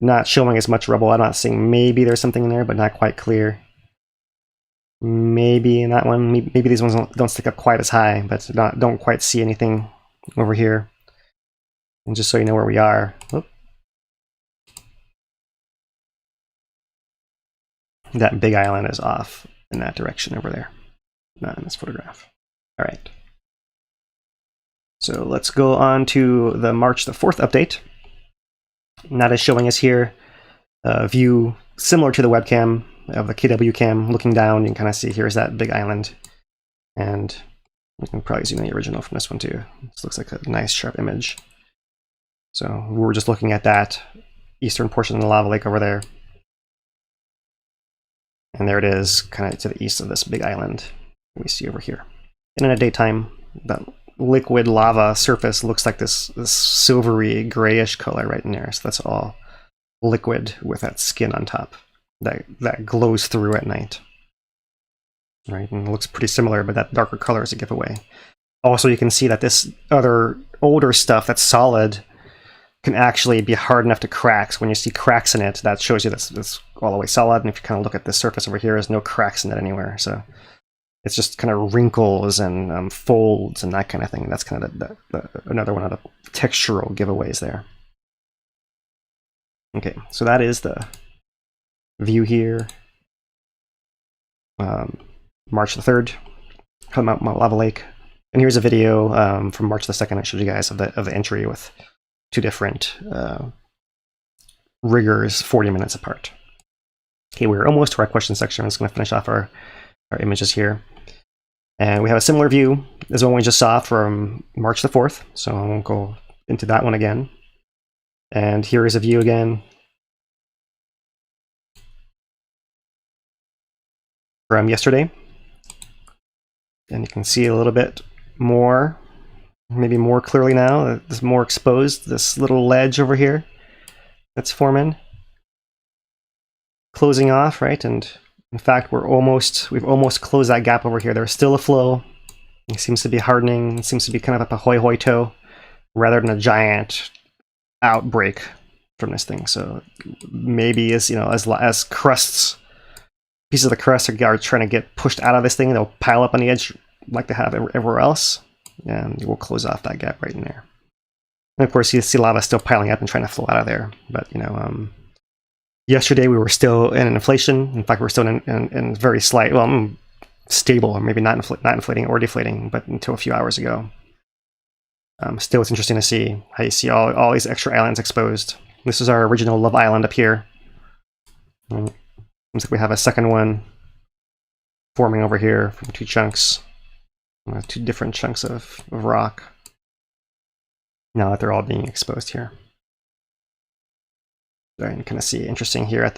not showing as much rubble. I'm not seeing, maybe there's something in there, but not quite clear. Maybe in that one, maybe these ones don't stick up quite as high, but don't quite see anything over here. And just so you know where we are. Oop. That big island is off in that direction over there, not in this photograph. All right. So let's go on to the March the 4th update. And that is showing us here a view similar to the webcam of the KW cam. Looking down, you can kind of see here's that big island. And you can probably zoom in the original from this one too. This looks like a nice sharp image. So we're just looking at that eastern portion of the lava lake over there. And there it is, kind of to the east of this big island we see over here. And in the daytime, that liquid lava surface looks like this silvery grayish color right in there. So that's all liquid with that skin on top that glows through at night. Right, and it looks pretty similar, but that darker color is a giveaway. Also, you can see that this other older stuff that's solid can actually be hard enough to crack. So when you see cracks in it, that shows you that's all the way solid. And if you kind of look at this surface over here, there's no cracks in it anywhere. So it's just kind of wrinkles and folds and that kind of thing. That's kind of another one of the textural giveaways there. Okay, so that is the view here. March the 3rd, Halemaʻumaʻu Lava Lake. And here's a video from March the 2nd I showed you guys of the entry with 2 different riggers 40 minutes apart. Okay, we're almost to our question section. I'm just going to finish off our images here. And we have a similar view as one we just saw from March the 4th, so I won't go into that one again. And here is a view again from yesterday. And you can see a little bit more, maybe more clearly now. It's more exposed, this little ledge over here that's forming. Closing off, right? And in fact, we've almost closed that gap over here. There's still a flow. It seems to be hardening. It seems to be kind of at the hoi toe rather than a giant outbreak from this thing. So maybe as crusts, pieces of the crust are trying to get pushed out of this thing, they'll pile up on the edge like they have everywhere else, and we'll close off that gap right in there. And of course, you see lava still piling up and trying to flow out of there. But yesterday we were still in an inflation. In fact, we're still in very slight, stable, or maybe not inflating or deflating, but until a few hours ago. Still, it's interesting to see how you see all these extra islands exposed. This is our original Love Island up here. Looks like we have a second one forming over here from 2 chunks, 2 different chunks of rock. Now that they're all being exposed here. So you can kind of see, interesting here at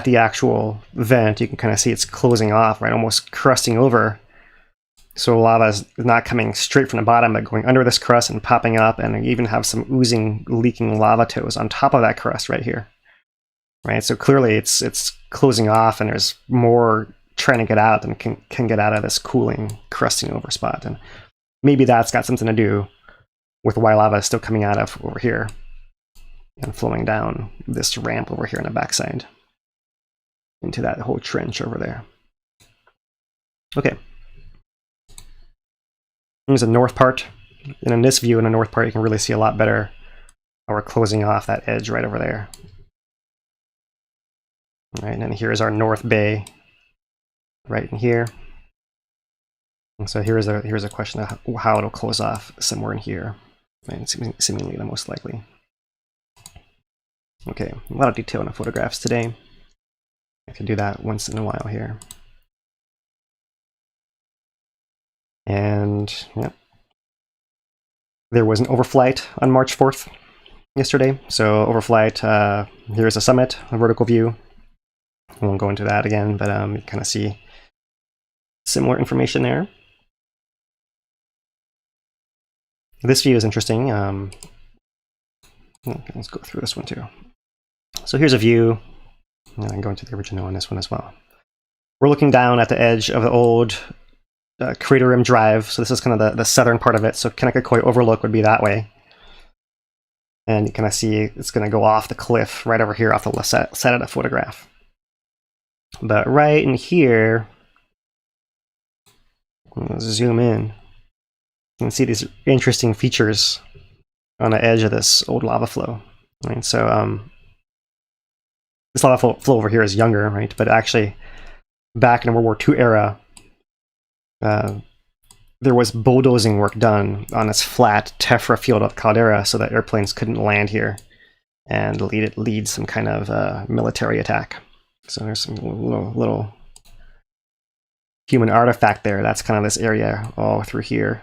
the actual vent, you can kind of see it's closing off, right, almost crusting over. So lava is not coming straight from the bottom, but going under this crust and popping up, and you even have some oozing, leaking lava toes on top of that crust right here. Right, so clearly it's closing off, and there's more trying to get out than can get out of this cooling, crusting over spot. And maybe that's got something to do with why lava is still coming out of over here and flowing down this ramp over here on the backside into that whole trench over there. Okay. Here's the north part. And in this view, in the north part, you can really see a lot better how we're closing off that edge right over there. All right, and then here's our north bay right in here. And so here's a question of how it'll close off somewhere in here. Right, seemingly the most likely. Okay, a lot of detail in the photographs today. I can do that once in a while here. And yep, there was an overflight on March 4th yesterday. So overflight, here's a summit, a vertical view. won't go into that again, but you kind of see similar information there. This view is interesting. Let's go through this one too. So here's a view. And I can go into the original on this one as well. We're looking down at the edge of the old Crater Rim Drive. So this is kind of the southern part of it. So Kanekakoi Overlook would be that way. And you kind of see it's going to go off the cliff right over here off the left side of the photograph. But right in here, let's zoom in. You can see these interesting features on the edge of this old lava flow. Right? So this lava flow over here is younger, right? But actually, back in the World War II era, there was bulldozing work done on this flat tephra field of caldera so that airplanes couldn't land here and lead some kind of military attack. So there's some little human artifact there. That's kind of this area all through here.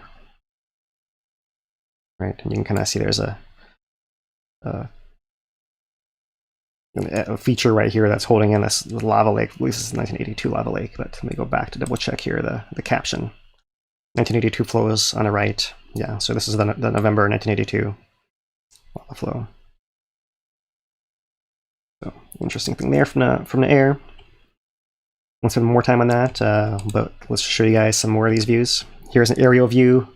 Right, and you can kind of see there's a feature right here that's holding in this lava lake. I believe this is 1982 lava lake, but let me go back to double check here the caption. 1982 flows on the right. Yeah, so this is the November 1982 lava flow. So interesting thing there from the air. Won't spend more time on that, but let's show you guys some more of these views. Here's an aerial view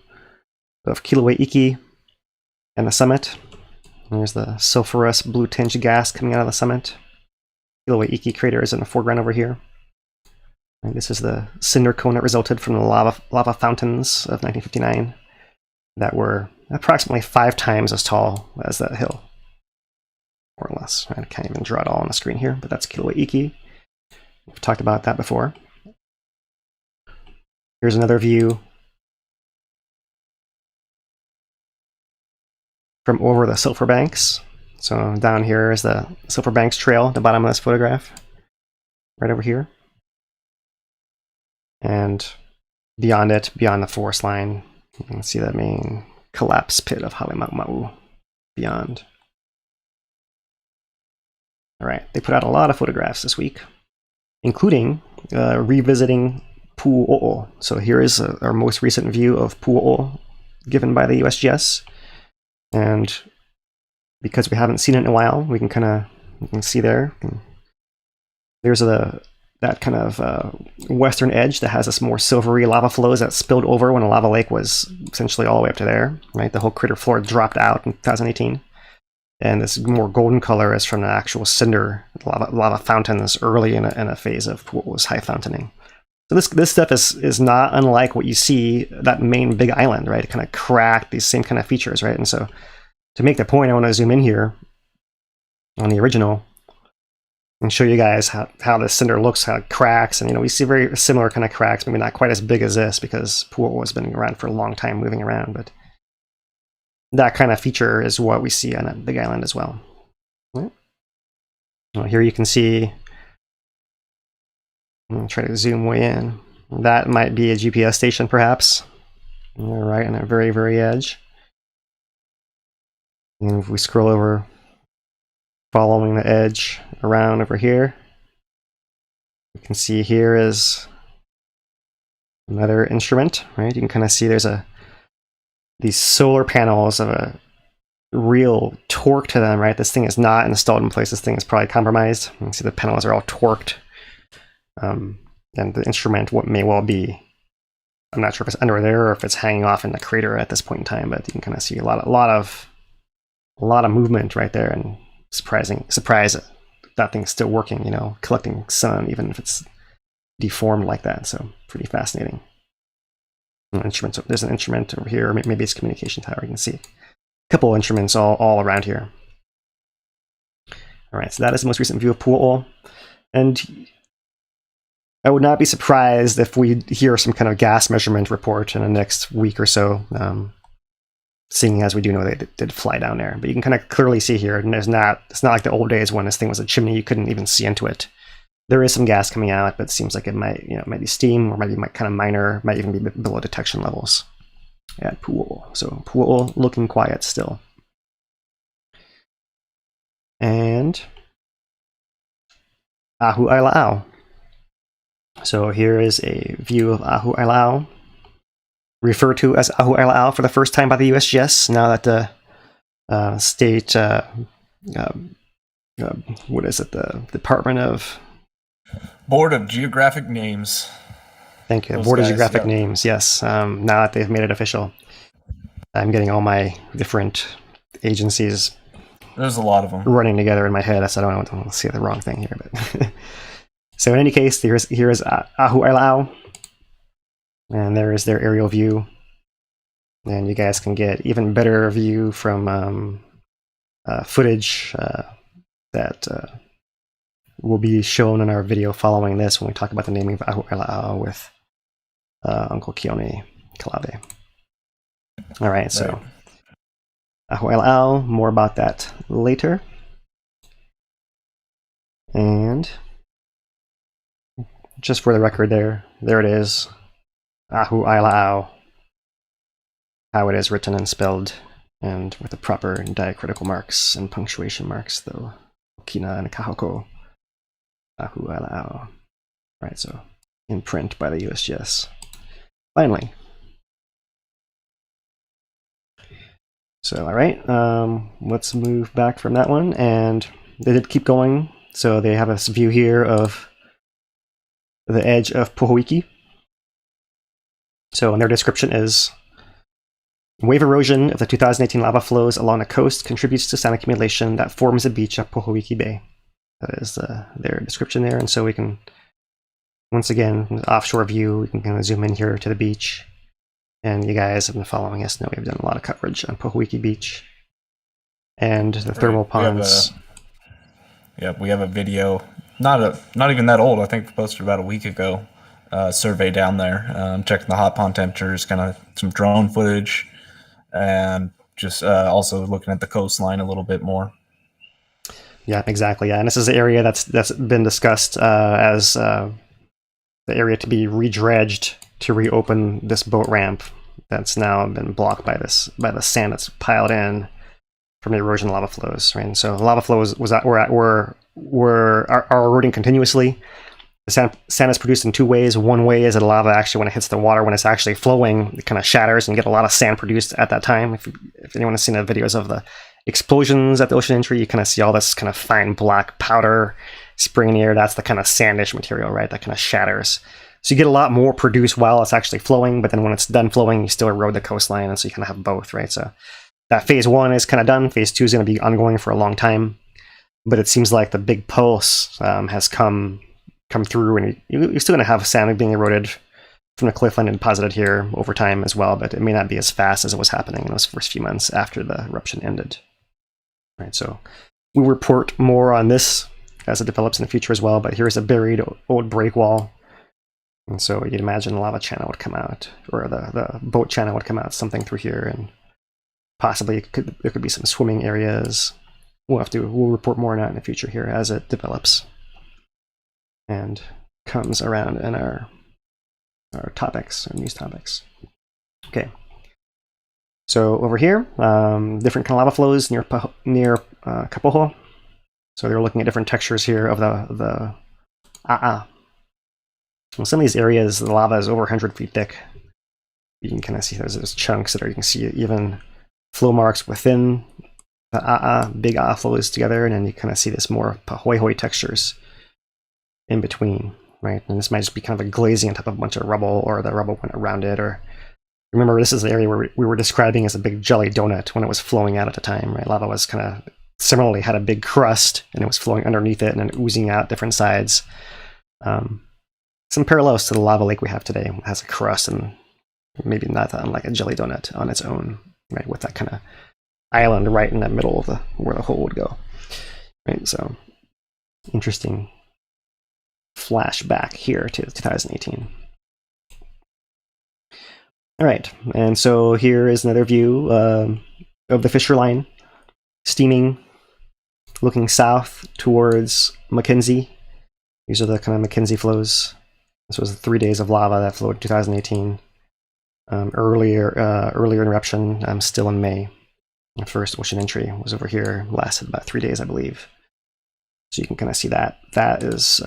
of Kīlauea and the summit. There's the sulfurous blue tinged gas coming out of the summit. Kīlauea crater is in the foreground over here. And this is the cinder cone that resulted from the lava fountains of 1959 that were approximately 5 times as tall as that hill, more or less. I can't even draw it all on the screen here, but that's Kīlauea. We've talked about that before. Here's another view from over the Sulphur Banks. So down here is the Sulphur Banks Trail at the bottom of this photograph, right over here. And beyond it, beyond the forest line, you can see that main collapse pit of Halemaʻumaʻu beyond. All right, they put out a lot of photographs this week, including revisiting Puu Oo. So here is our most recent view of Puu Oo given by the USGS. And because we haven't seen it in a while, we can you can see there. There's that kind of western edge that has this more silvery lava flows that spilled over when the lava lake was essentially all the way up to there. Right, the whole crater floor dropped out in 2018, and this more golden color is from the actual cinder lava fountains early in a phase of Puu Oo's high fountaining. So this stuff is not unlike what you see that main big island, right? It kind of cracked, these same kind of features, right? And so to make the point, I want to zoom in here on the original and show you guys how this cinder looks, how it cracks. And we see very similar kind of cracks, maybe not quite as big as this because Puu Oo has been around for a long time moving around, but that kind of feature is what we see on that big island as well. Right? Well, here you can see, I'll try to zoom way in. That might be a GPS station, perhaps. Right on the very, very edge. And if we scroll over, following the edge around over here, you can see here is another instrument, right? You can kind of see there's these solar panels of a real torque to them, right? This thing is not installed in place. This thing is probably compromised. You can see the panels are all torqued. And the instrument may well be, I'm not sure if it's under there or if it's hanging off in the crater at this point in time, but you can kind of see a lot of movement right there, and surprise that thing's still working, collecting sun even if it's deformed like that. So pretty fascinating. There's an instrument over here, or maybe it's a communication tower. You can see a couple of instruments all around here. All right, so that is the most recent view of Puu Oo, and I would not be surprised if we hear some kind of gas measurement report in the next week or so, seeing as we do know they did fly down there. But you can kind of clearly see here, and it's not like the old days when this thing was a chimney, you couldn't even see into it. There is some gas coming out, but it seems like it might be steam, or might kind of minor, might even be below detection levels at Puu Oo. So Puu Oo looking quiet still. And Ahu Alau. So here is a view of Ahu Alau, referred to as Ahu Alau for the first time by the USGS, now that the state, what is it, the Department of... Board of Geographic Names. Thank you, Those Board of guys, Geographic yep. Names, yes. Now that they've made it official. I'm getting all my different agencies There's a lot of them running together in my head, so I don't want to say the wrong thing here. But so in any case, here is Ahu Alau, and there is their aerial view. And you guys can get even better view from footage that will be shown in our video following this when we talk about the naming of Ahu Alau with Uncle Keone Kīlauea. All right, so Right. Ahu Alau, more about that later. And just for the record there it is, Ahu Alau, how it is written and spelled, and with the proper diacritical marks and punctuation marks, though. Kina and Kahoko. Ahu Alau. Right, so in print by the USGS. Finally. So, all right, let's move back from that one. And they did keep going. So they have this view here of the edge of Pohoiki. So, and their description is, wave erosion of the 2018 lava flows along the coast contributes to sand accumulation that forms the beach of Pohoiki Bay. That is their description there. And so we can, once again, offshore view, we can kind of zoom in here to the beach. And you guys have been following us, know we've done a lot of coverage on Pohoiki Beach and the thermal ponds. We have a video, not even that old. I think posted about a week ago. Survey down there, checking the hot pond temperatures, kind of some drone footage, and just also looking at the coastline a little bit more. Yeah, exactly. Yeah, and this is the area that's been discussed as the area to be redredged to reopen this boat ramp that's now been blocked by the sand that's piled in from the erosion lava flows. Right, and so lava flows are eroding continuously. The sand is produced in two ways. One way is that lava actually, when it hits the water, when it's actually flowing, it kind of shatters and you get a lot of sand produced at that time. If anyone has seen the videos of the explosions at the ocean entry, you kind of see all this kind of fine black powder spraying in the air. That's the kind of sandish material, right? That kind of shatters. So you get a lot more produced while it's actually flowing, but then when it's done flowing, you still erode the coastline, and so you kind of have both, right? So that phase one is kind of done. Phase two is going to be ongoing for a long time, but it seems like the big pulse has come through, and you're still going to have sand being eroded from the cliffline and deposited here over time as well, but it may not be as fast as it was happening in those first few months after the eruption ended. Right, so we'll report more on this as it develops in the future as well, but here's a buried old break wall. And so you'd imagine a lava channel would come out, or the boat channel would come out, something through here, and possibly there could be some swimming areas. We'll report more on that in the future here as it develops and comes around in our topics, our news topics. Okay. So over here, different kind of lava flows near Kapoho. So they're looking at different textures here of the A'a. In some of these areas, the lava is over 100 feet thick. You can kind of see those chunks that are, you can see even flow marks within the A'a, big A'a flows together, and then you kind of see this more pahoihoi textures in between, right? And this might just be kind of a glazing on top of a bunch of rubble, or the rubble went around it, or remember, this is the area where we were describing as a big jelly donut when it was flowing out at the time, right? Lava was kind of similarly had a big crust, and it was flowing underneath it and then oozing out different sides. Some parallels to the lava lake we have today. It has a crust and maybe not unlike a jelly donut on its own, right? With that kind of island right in the middle of where the hole would go, right? So interesting flashback here to 2018. All right, and so here is another view of the fissure line, steaming, looking south towards Mackenzie. These are the kind of Mackenzie flows. This was 3 days of lava that flowed in 2018. Earlier in eruption, still in May. The first ocean entry was over here, lasted about 3 days, I believe. So you can kind of see that. That is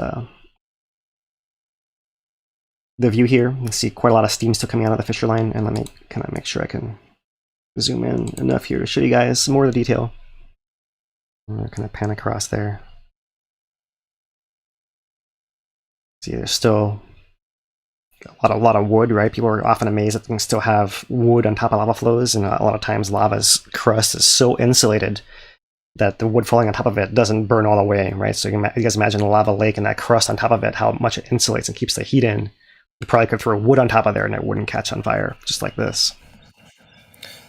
the view here. You can see quite a lot of steam still coming out of the fissure line. And let me kind of make sure I can zoom in enough here to show you guys some more of the detail. I'm going to kind of pan across there. See, there's still a lot of wood, right? People are often amazed that things still have wood on top of lava flows, and a lot of times lava's crust is so insulated that the wood falling on top of it doesn't burn all the way, right? So you guys imagine a lava lake and that crust on top of it, how much it insulates and keeps the heat in. You probably could throw wood on top of there and it wouldn't catch on fire, just like this.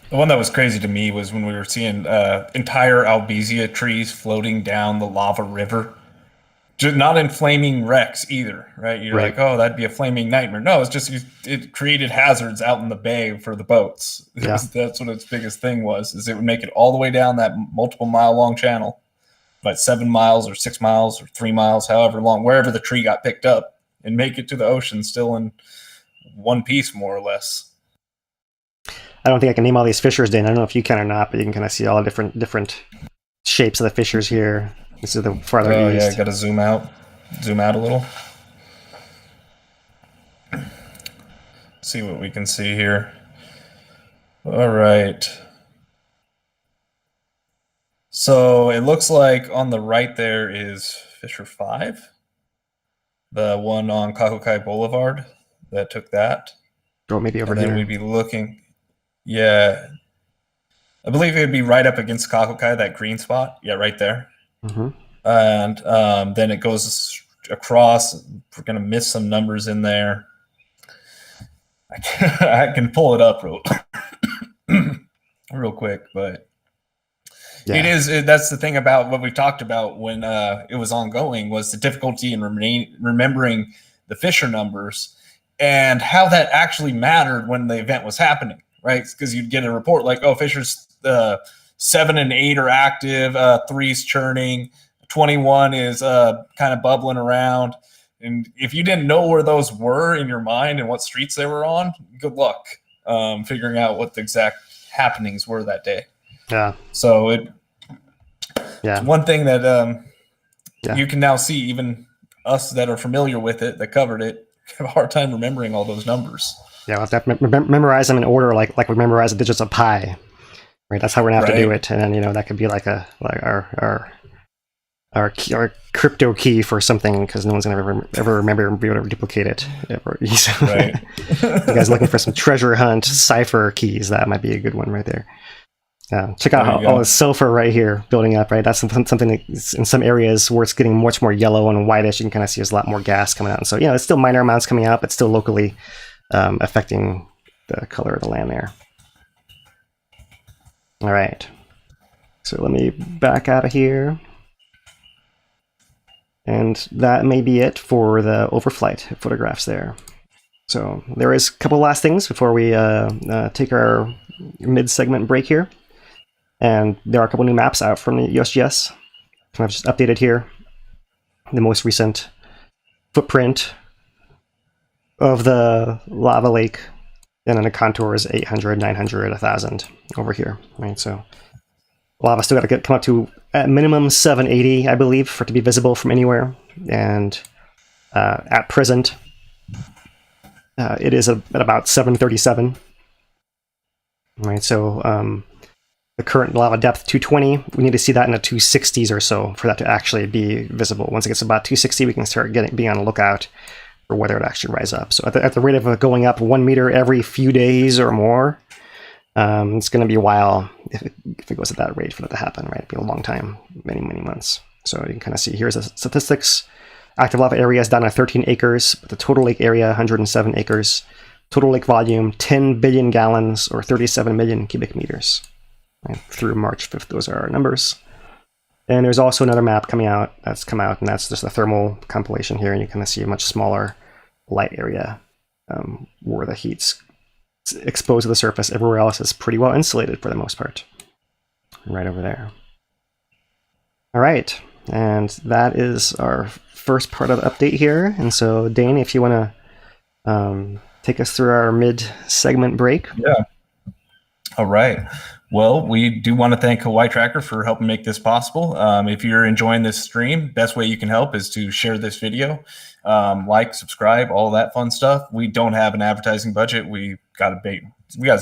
The one that was crazy to me was when we were seeing entire albizia trees floating down the lava river. Just not in flaming wrecks either, right? You're Right. like, oh, that'd be a flaming nightmare. No, it's just it created hazards out in the bay for the boats. Yeah. That's what its biggest thing was, is it would make it all the way down that multiple mile long channel, about 7 miles or 6 miles or 3 miles, however long, wherever the tree got picked up, and make it to the ocean still in one piece, more or less. I don't think I can name all these fissures, Dan. I don't know if you can or not, but you can kind of see all the different shapes of the fissures here. This is the farther east. Yeah, got to zoom out a little. See what we can see here. All right. So it looks like on the right there is Fissure 5, the one on Kahukai Boulevard that took that. Or maybe over and then here. we'd be looking, yeah. I believe it would be right up against Kahukai, that green spot. Yeah, right there. Mm-hmm. And then it goes across. We're going to miss some numbers in there. I can pull it up real quick, but yeah. That's the thing about what we talked about when it was ongoing, was the difficulty in remembering the fissure numbers and how that actually mattered when the event was happening, right? Because you'd get a report like, oh, fissures 7 and 8 are active, 3's churning, 21 is kind of bubbling around. And if you didn't know where those were in your mind and what streets they were on, good luck figuring out what the exact happenings were that day. Yeah. So it's one thing that you can now see, even us that are familiar with it, that covered it, have a hard time remembering all those numbers. Yeah, we'll have to memorize them in order, like we memorize the digits of pi. Right, that's how we're gonna have to do it, and then that could be like our crypto key for something, because no one's gonna ever remember and be able to duplicate it ever. Right. You guys looking for some treasure hunt cipher keys? That might be a good one right there. Check out all the sulfur right here building up. Right, that's something that in some areas where it's getting much more yellow and whitish. You can kind of see there's a lot more gas coming out, and so it's still minor amounts coming out, but still locally affecting the color of the land there. All right, so let me back out of here. And that may be it for the overflight photographs there. So there is a couple last things before we take our mid-segment break here. And there are a couple new maps out from the USGS. I've just updated here the most recent footprint of the lava lake. And then the contour is 800, 900, 1,000 over here, right? So lava still got to come up to at minimum 780, I believe, for it to be visible from anywhere. And at present, it is at about 737. Right, so the current lava depth 220. We need to see that in the 260s or so for that to actually be visible. Once it gets about 260, we can start being on the lookout for whether it actually rise up. So at the rate of going up 1 meter every few days or more, it's going to be a while if it goes at that rate for that to happen, right? It'll be a long time, many, many months. So you can kind of see here's the statistics. Active lava area is down to 13 acres, but the total lake area, 107 acres. Total lake volume, 10 billion gallons or 37 million cubic meters. Right? Through March 5th, those are our numbers. And there's also another map coming out that's come out, and that's just a thermal compilation here, and you kind of see a much smaller light area where the heat's exposed to the surface. Everywhere else is pretty well insulated for the most part. Right over there. All right, and that is our first part of the update here. And so, Dane, if you want to take us through our mid-segment break. Yeah. All right. Well, we do want to thank Hawaii Tracker for helping make this possible. If you're enjoying this stream, best way you can help is to share this video, like, subscribe, all that fun stuff. We don't have an advertising budget. We got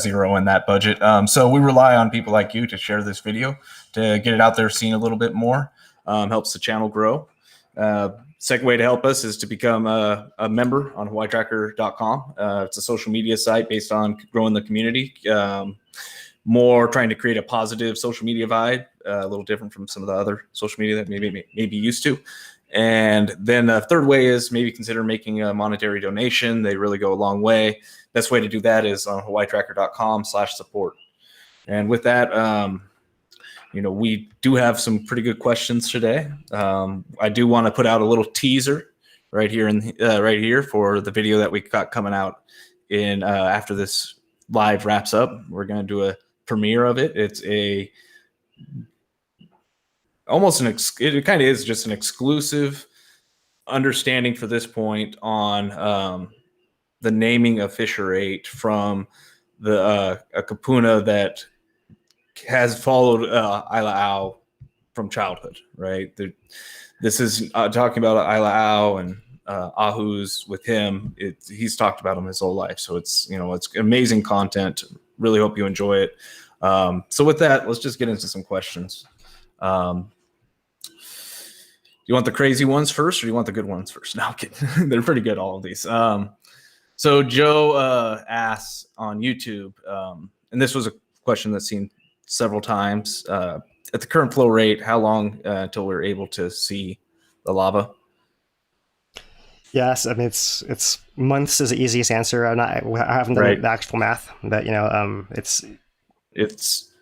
zero in that budget. So we rely on people like you to share this video, to get it out there, seen a little bit more. Helps the channel grow. Second way to help us is to become a member on hawaiitracker.com. It's a social media site based on growing the community. More trying to create a positive social media vibe, a little different from some of the other social media that maybe used to. And then the third way is maybe consider making a monetary donation. They really go a long way. Best way to do that is on hawaiitracker.com/support. And with that, we do have some pretty good questions today. I do want to put out a little teaser right here for the video that we got coming out in after this live wraps up. We're going to do a premiere of it. It's it kind of is just an exclusive understanding for this point on the naming of Fissure 8 from a kapuna that has followed Aila'au from childhood, right? This is talking about Aila'au and Ahu's with him. He's talked about him his whole life, so it's amazing content. Really hope you enjoy it. So with that, let's just get into some questions. Do you want the crazy ones first, or do you want the good ones first? No, I'm kidding. They're pretty good, all of these. So Joe asks on YouTube, and this was a question that's seen several times. At the current flow rate, how long until we're able to see the lava? Yes, I mean it's months is the easiest answer. I haven't done the actual math, but it's.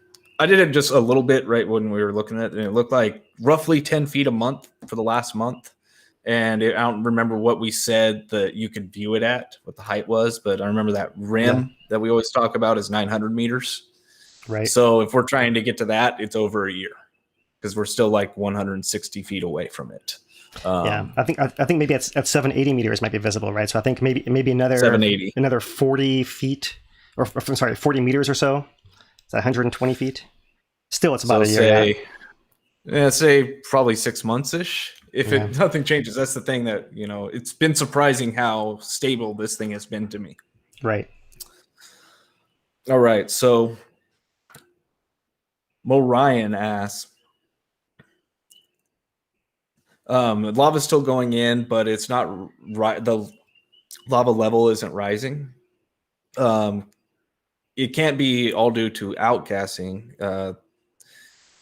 I did it just a little bit right when we were looking at it, and it looked like roughly 10 feet a month for the last month. And I don't remember what we said that you could view it at, what the height was, but I remember that rim that we always talk about is 900 meters. Right. So if we're trying to get to that, it's over a year because we're still like 160 feet away from it. I think maybe at 780 meters might be visible, right? So I think maybe another 40 feet, or I'm sorry, 40 meters or so. It's 120 feet. Still, it's about a year. Say probably 6 months ish. If nothing changes, that's the thing that it's been surprising how stable this thing has been to me. Right. All right. So Mo Ryan asks, lava's still going in, but it's not the lava level isn't rising. It can't be all due to outgassing.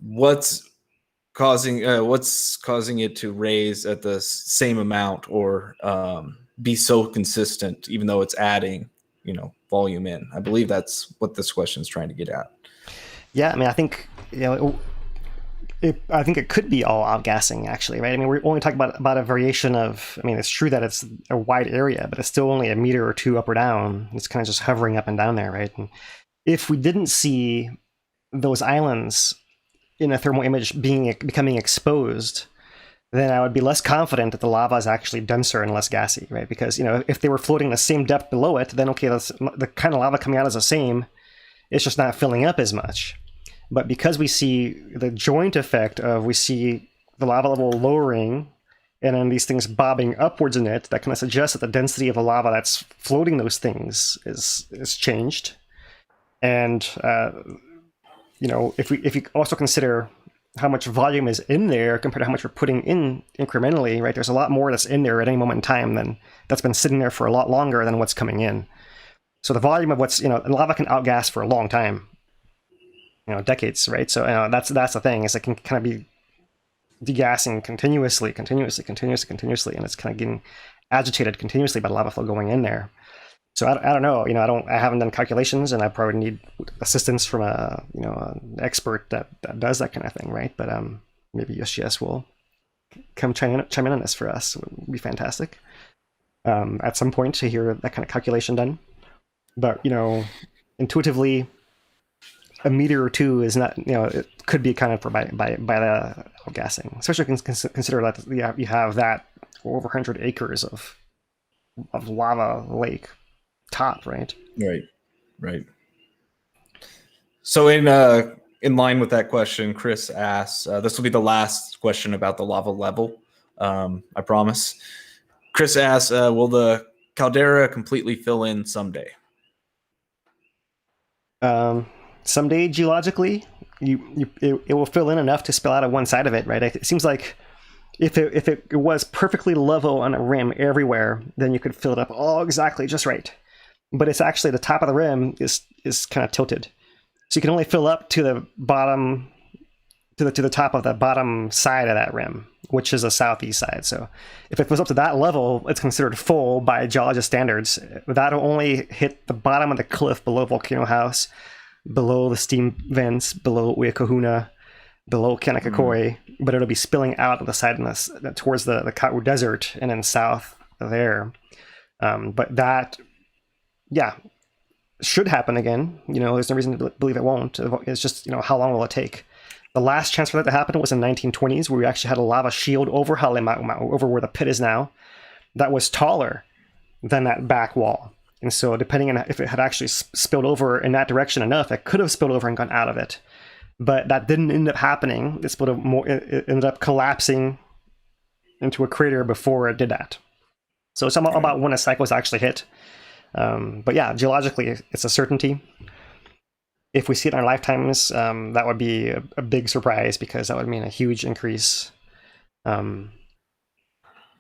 What's causing it to raise at the same amount or be so consistent, even though it's adding, volume in? I believe that's what this question is trying to get at. Yeah, I mean, I think I think it could be all outgassing, actually, right? I mean, we're only talking about a variation of. I mean, it's true that it's a wide area, but it's still only a meter or two up or down. It's kind of just hovering up and down there, right? And if we didn't see those islands in a thermal image becoming exposed, then I would be less confident that the lava is actually denser and less gassy, right? Because if they were floating the same depth below it, then okay, the kind of lava coming out is the same. It's just not filling up as much. But because we see the joint effect of we see the lava level lowering and then these things bobbing upwards in it, that kind of suggests that the density of the lava that's floating those things is changed. And if we also consider how much volume is in there compared to how much we're putting in incrementally, right? There's a lot more that's in there at any moment in time than that's been sitting there for a lot longer than what's coming in. So the volume of what's lava can outgas for a long time. Decades, right? So that's the thing, is it can kind of be degassing continuously, and it's kind of getting agitated continuously by the lava flow going in there. So I don't know. I haven't done calculations, and I probably need assistance from an expert that does that kind of thing, right? But maybe USGS will come chime in on this for us. It would be fantastic at some point to hear that kind of calculation done. But intuitively, a meter or two is not, it could be accounted for by the outgassing, especially consider that you have that over 100 acres of lava lake top, right? Right. So in line with that question, Chris asks, this will be the last question about the lava level, I promise. Chris asks, will the caldera completely fill in someday? Someday, geologically, it will fill in enough to spill out of one side of it, right? It seems like if it was perfectly level on a rim everywhere, then you could fill it up all exactly just right. But it's actually the top of the rim is kind of tilted, so you can only fill up to the bottom, to the top of the bottom side of that rim, which is the southeast side. So if it was up to that level, it's considered full by geologist standards. That'll only hit the bottom of the cliff below Volcano House, below the steam vents, beloa Uekahuna, below Kanakakoi, but it'll be spilling out of the side towards the Ka'u Desert and then south there. But that, yeah, should happen again. There's no reason to believe it won't. It's just, how long will it take? The last chance for that to happen was in the 1920s, where we actually had a lava shield over Halemaʻumaʻu, over where the pit is now, that was taller than that back wall. And so depending on if it had actually spilled over in that direction enough, it could have spilled over and gone out of it. But that didn't end up happening. It ended up collapsing into a crater before it did that. So it's about when a cycle is actually hit. But yeah, geologically, it's a certainty. If we see it in our lifetimes, that would be a big surprise, because that would mean a huge increase. I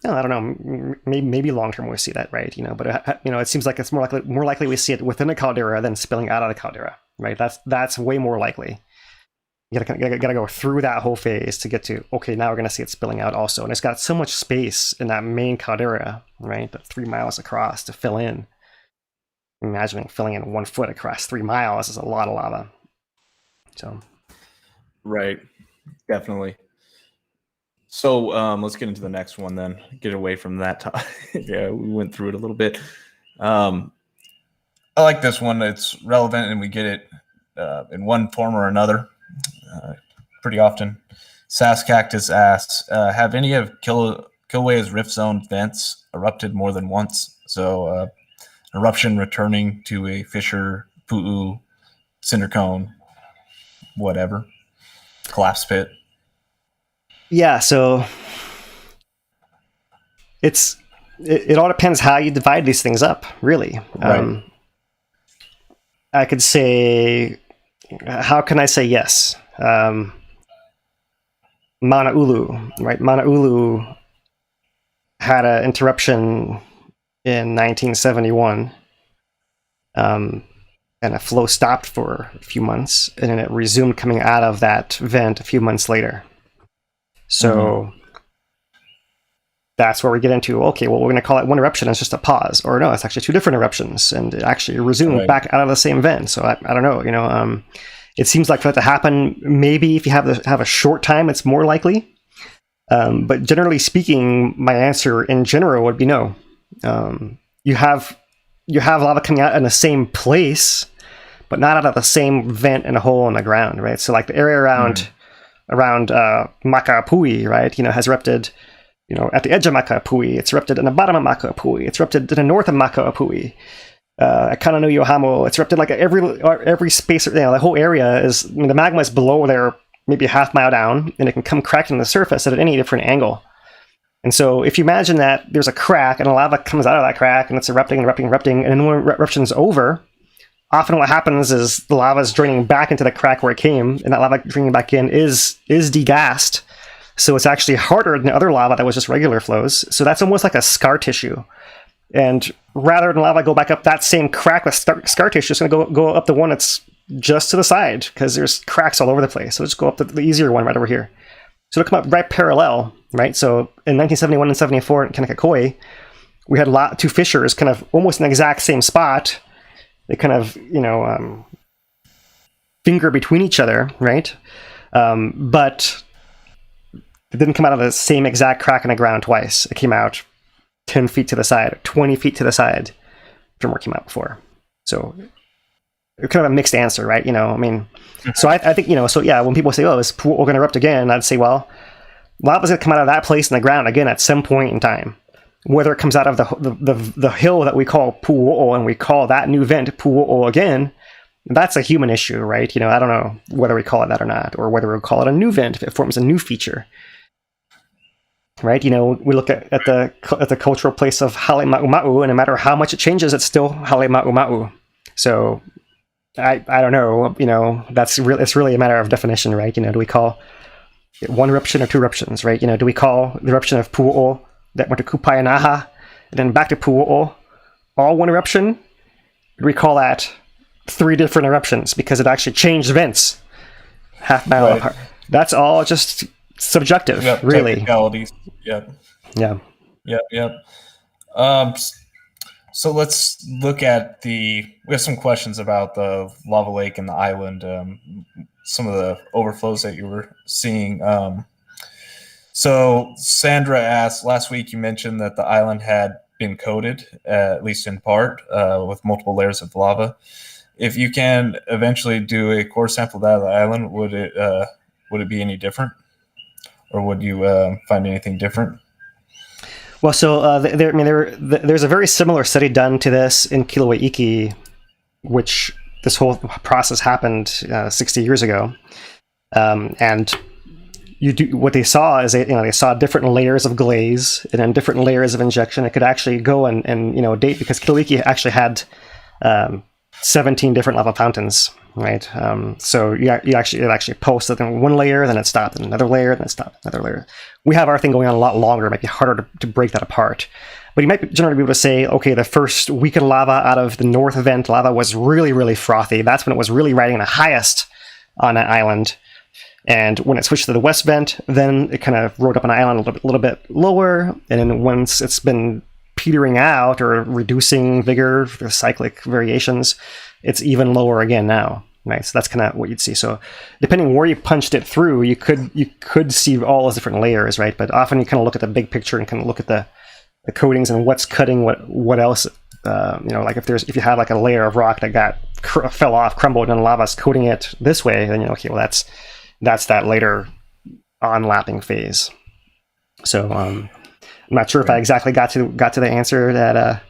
don't know. Maybe long term we'll see that, right? But it seems like it's more likely we see it within a caldera than spilling out of the caldera, right? That's way more likely. You gotta go through that whole phase to get to, okay, now we're gonna see it spilling out also, and it's got so much space in that main caldera, right? The 3 miles across to fill in. Imagining filling in 1 foot across 3 miles is a lot of lava. So, right, definitely. So let's get into the next one then. Get away from that. Yeah, we went through it a little bit. I like this one. It's relevant, and we get it in one form or another pretty often. Sass Cactus asks, have any of Kīlauea's rift zone vents erupted more than once? So eruption returning to a fissure, Puu Oo, cinder cone, whatever, collapse pit. Yeah, so it all depends how you divide these things up, really. Right. I could say, how can I say yes? Maunaloa, right? Maunaloa had an interruption in 1971, and a flow stopped for a few months, and then it resumed coming out of that vent a few months later. So that's where we get into, okay, well, we're going to call it one eruption. It's just a pause, or no, it's actually two different eruptions, and it actually resumed back out of the same vent. So I don't know, it seems like for that to happen, maybe if you have a short time, it's more likely. But generally speaking, my answer in general would be no. You have lava coming out in the same place, but not out of the same vent and a hole in the ground, right? So like the area around Maka'apui, right, has erupted, at the edge of Maka'apui. It's erupted in the bottom of Maka'apui. It's erupted to the north of Maka'apui. At Kananoʻihamo, it's erupted like every space. The whole area is, the magma is below there, maybe a half mile down, and it can come cracking the surface at any different angle. And so if you imagine that there's a crack and the lava comes out of that crack and it's erupting, and then when eruption's over, often what happens is the lava is draining back into the crack where it came, and that lava draining back in is degassed. So it's actually harder than other lava that was just regular flows. So that's almost like a scar tissue. And rather than lava go back up that same crack with scar tissue, it's going to go up the one that's just to the side, because there's cracks all over the place. So just go up the easier one right over here. So it'll come up right parallel, right? So in 1971 and 74 in Kanakakoi, we had two fissures kind of almost in the exact same spot. They kind of, finger between each other, right? But it didn't come out of the same exact crack in the ground twice. It came out 10 feet to the side, 20 feet to the side from where it came out before. So kind of a mixed answer, right? So I think, so yeah, when people say, oh, is Puu Oo going to erupt again? I'd say, well, lava's going to come out of that place in the ground again at some point in time. Whether it comes out of the hill that we call Puu Oo, and we call that new vent Puu Oo again, That's a human issue, right? I don't know whether we call it that or not, or whether we call it a new vent if it forms a new feature, right? We look at the cultural place of Halemaʻumaʻu, and no matter how much it changes, it's still Halemaʻumaʻu. So I don't know. It's really a matter of definition, right? Do we call it one eruption or two eruptions, right? Do we call the eruption of Puu Oo that went to Kupainaha and then back to Puu Oo all one eruption? Or do we call that 3 different eruptions because it actually changed vents half mile apart? That's all just subjective, really. Technicalities. Yep. Yeah. Yep. So let's look at we have some questions about the lava lake and the island, some of the overflows that you were seeing. So Sandra asked, last week you mentioned that the island had been coated, at least in part, with multiple layers of lava. If you can eventually do a core sample of that island, would it be any different? Or would you find anything different? Well, so there's a very similar study done to this in Kīlauea, which this whole process happened 60 years ago, and what they saw is they saw different layers of glaze and then different layers of injection. It could actually go and date, because Kīlauea actually had 17 different lava fountains, right? So it actually pulsed in one layer, then it stopped in another layer, then it stopped another layer. We have our thing going on a lot longer. It might be harder to break that apart. But you might generally be able to say, okay, the first week of lava out of the north vent lava was really, really frothy. That's when it was really riding the highest on that island. And when it switched to the west vent, then it kind of rode up an island a little bit lower. And then once it's been petering out or reducing vigor, the cyclic variations, it's even lower again now. Right, so that's kind of what you'd see. So depending where you punched it through, you could see all those different layers, right? But often you kind of look at the big picture and kind of look at the coatings and what's cutting what else. Like if you have like a layer of rock that fell off, crumbled, and lava's coating it this way, then okay, well that's that later onlapping phase. So I'm not sure if I exactly got to the answer that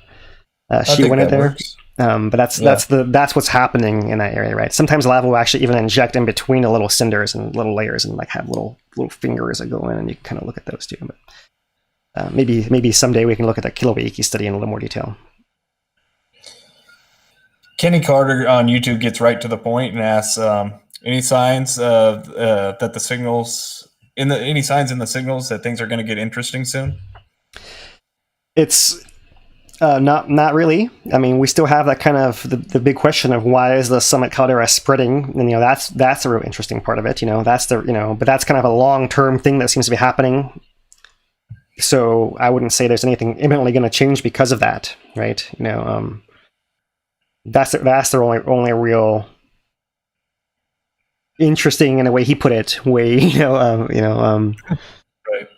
she wanted there. Works. But that's what's happening in that area, right? Sometimes lava will actually even inject in between the little cinders and little layers, and like have little fingers that go in, and you kind of look at those too. But maybe someday we can look at that Kīlauea study in a little more detail. Kenny Carter on YouTube gets right to the point and asks, any signs that the signals any signs in the signals that things are going to get interesting soon? It's not really. I mean, we still have that kind of the big question of why is the summit caldera spreading, and that's a real interesting part of it. But that's kind of a long-term thing that seems to be happening. So I wouldn't say there's anything imminently going to change because of that, right? That's the only real interesting, in the way he put it, way Right.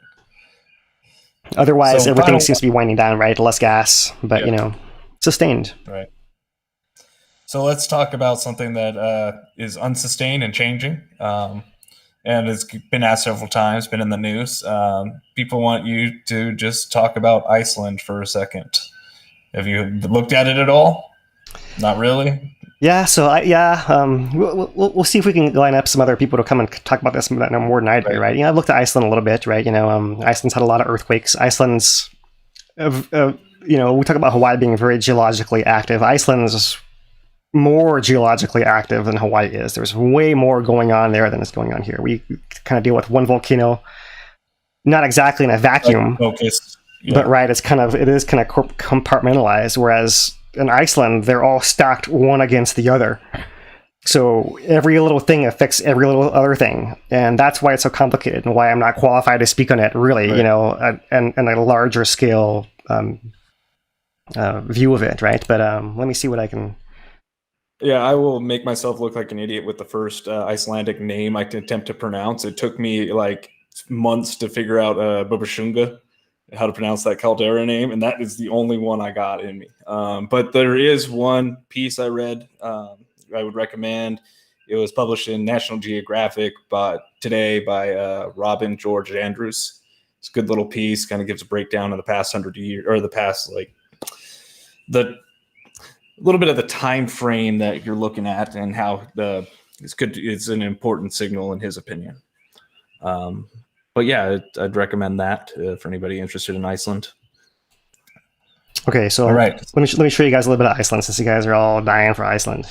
Otherwise, So everything seems to be winding down, right? Less gas, but sustained. Right. So let's talk about something that is unsustained and changing, and it's been asked several times, been in the news. People want you to just talk about Iceland for a second. Have you looked at it at all? Not really. Yeah, so we'll see if we can line up some other people to come and talk about this more than I do, right? I've looked at Iceland a little bit, right? Iceland's had a lot of earthquakes. Iceland's, we talk about Hawaii being very geologically active. Iceland's more geologically active than Hawaii is. There's way more going on there than is going on here. We kind of deal with one volcano, not exactly in a vacuum, focus, but right, it is kind of compartmentalized, whereas in Iceland, they're all stacked one against the other. So every little thing affects every little other thing. And that's why it's so complicated and why I'm not qualified to speak on it, really, right. And a larger scale view of it, right? But let me see what I can... Yeah, I will make myself look like an idiot with the first Icelandic name I can attempt to pronounce. It took me like months to figure out Bubashunga, how to pronounce that caldera name, and that is the only one I got in me. But there is one piece I read I would recommend. It was published in National Geographic today by Robin George Andrews. It's a good little piece, kind of gives a breakdown of the past 100 years, or the past, like, little bit of the time frame that you're looking at and how it's an important signal in his opinion. But yeah, I'd recommend that for anybody interested in Iceland. Okay, so all right, let me show you guys a little bit of Iceland since you guys are all dying for Iceland.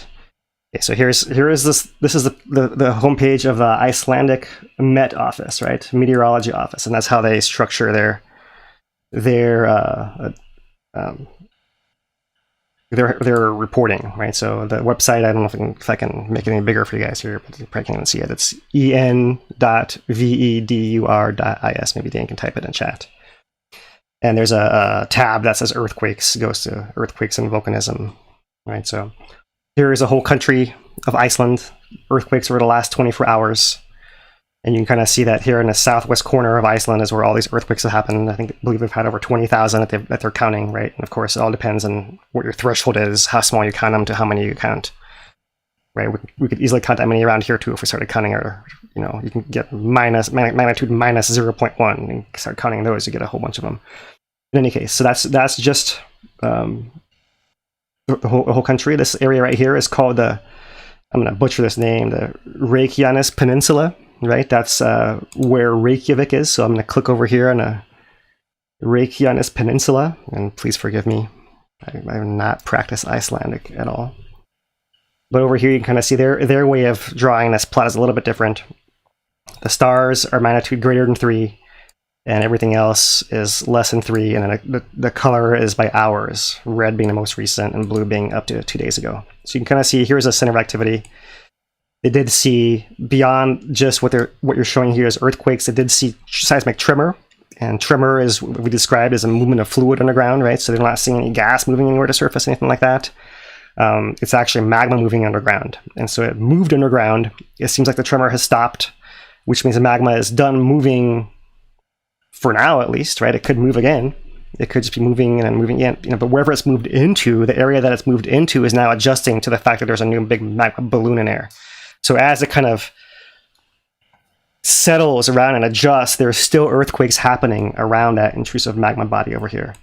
Okay, so here is this is the homepage of the Icelandic Met office, right? Meteorology office, and that's how they structure their reporting, right? So the website, I don't know if I can make it any bigger for you guys here, but you probably can't even see it. It's en.vedur.is. Maybe Dan can type it in chat. And there's a tab that says earthquakes, goes to earthquakes and volcanism, right? So here is a whole country of Iceland, earthquakes over the last 24 hours. And you can kind of see that here in the southwest corner of Iceland is where all these earthquakes have happened. I believe they've had over 20,000 that they're counting, right? And of course, it all depends on what your threshold is, how small you count them to how many you count, right? We could easily count that many around here too if we started counting, or you can get magnitude minus 0.1 and start counting those. You get a whole bunch of them. In any case, so that's just the whole country. This area right here is called I'm going to butcher this name, the Reykjanes Peninsula. Right, that's where Reykjavik is. So I'm going to click over here on a Reykjanes Peninsula, and please forgive me, I have not practiced Icelandic at all. But over here you can kind of see their way of drawing this plot is a little bit different. The stars are magnitude greater than 3, and everything else is less than 3, and then the color is by hours, red being the most recent and blue being up to 2 days ago. So you can kind of see here's a center of activity. They did see, beyond just what you're showing here as earthquakes, they did see seismic tremor. And tremor is what we described as a movement of fluid underground, right? So they're not seeing any gas moving anywhere to surface, anything like that. It's actually magma moving underground. And so it moved underground. It seems like the tremor has stopped, which means the magma is done moving for now, at least, right? It could move again. It could just be moving and then moving in, but wherever it's moved into, the area that it's moved into is now adjusting to the fact that there's a new big magma balloon in there. So as it kind of settles around and adjusts, there's still earthquakes happening around that intrusive magma body over here.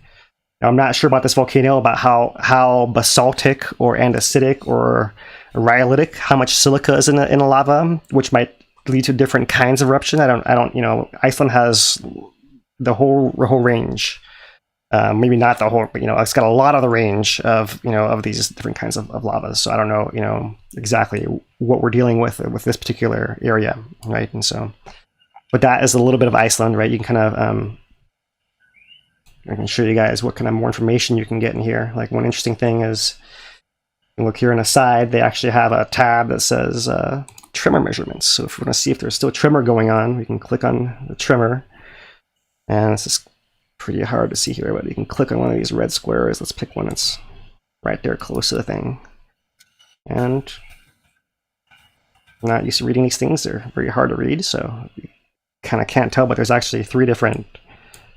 Now, I'm not sure about this volcano, about how basaltic or andesitic or rhyolitic, how much silica is in the lava, which might lead to different kinds of eruption. I don't. Iceland has the whole range. Maybe not the whole, but it's got a lot of the range of these different kinds of lavas. So I don't know exactly what we're dealing with this particular area, right? And so, but that is a little bit of Iceland, right? You can kind of I can show you guys what kind of more information you can get in here. Like, one interesting thing is, look here on the side, they actually have a tab that says tremor measurements. So if we want to see if there's still tremor going on, we can click on the tremor, and it's just pretty hard to see here, but you can click on one of these red squares. Let's pick one that's right there close to the thing. And I'm not used to reading these things. They're very hard to read, so you kind of can't tell, but there's actually 3 different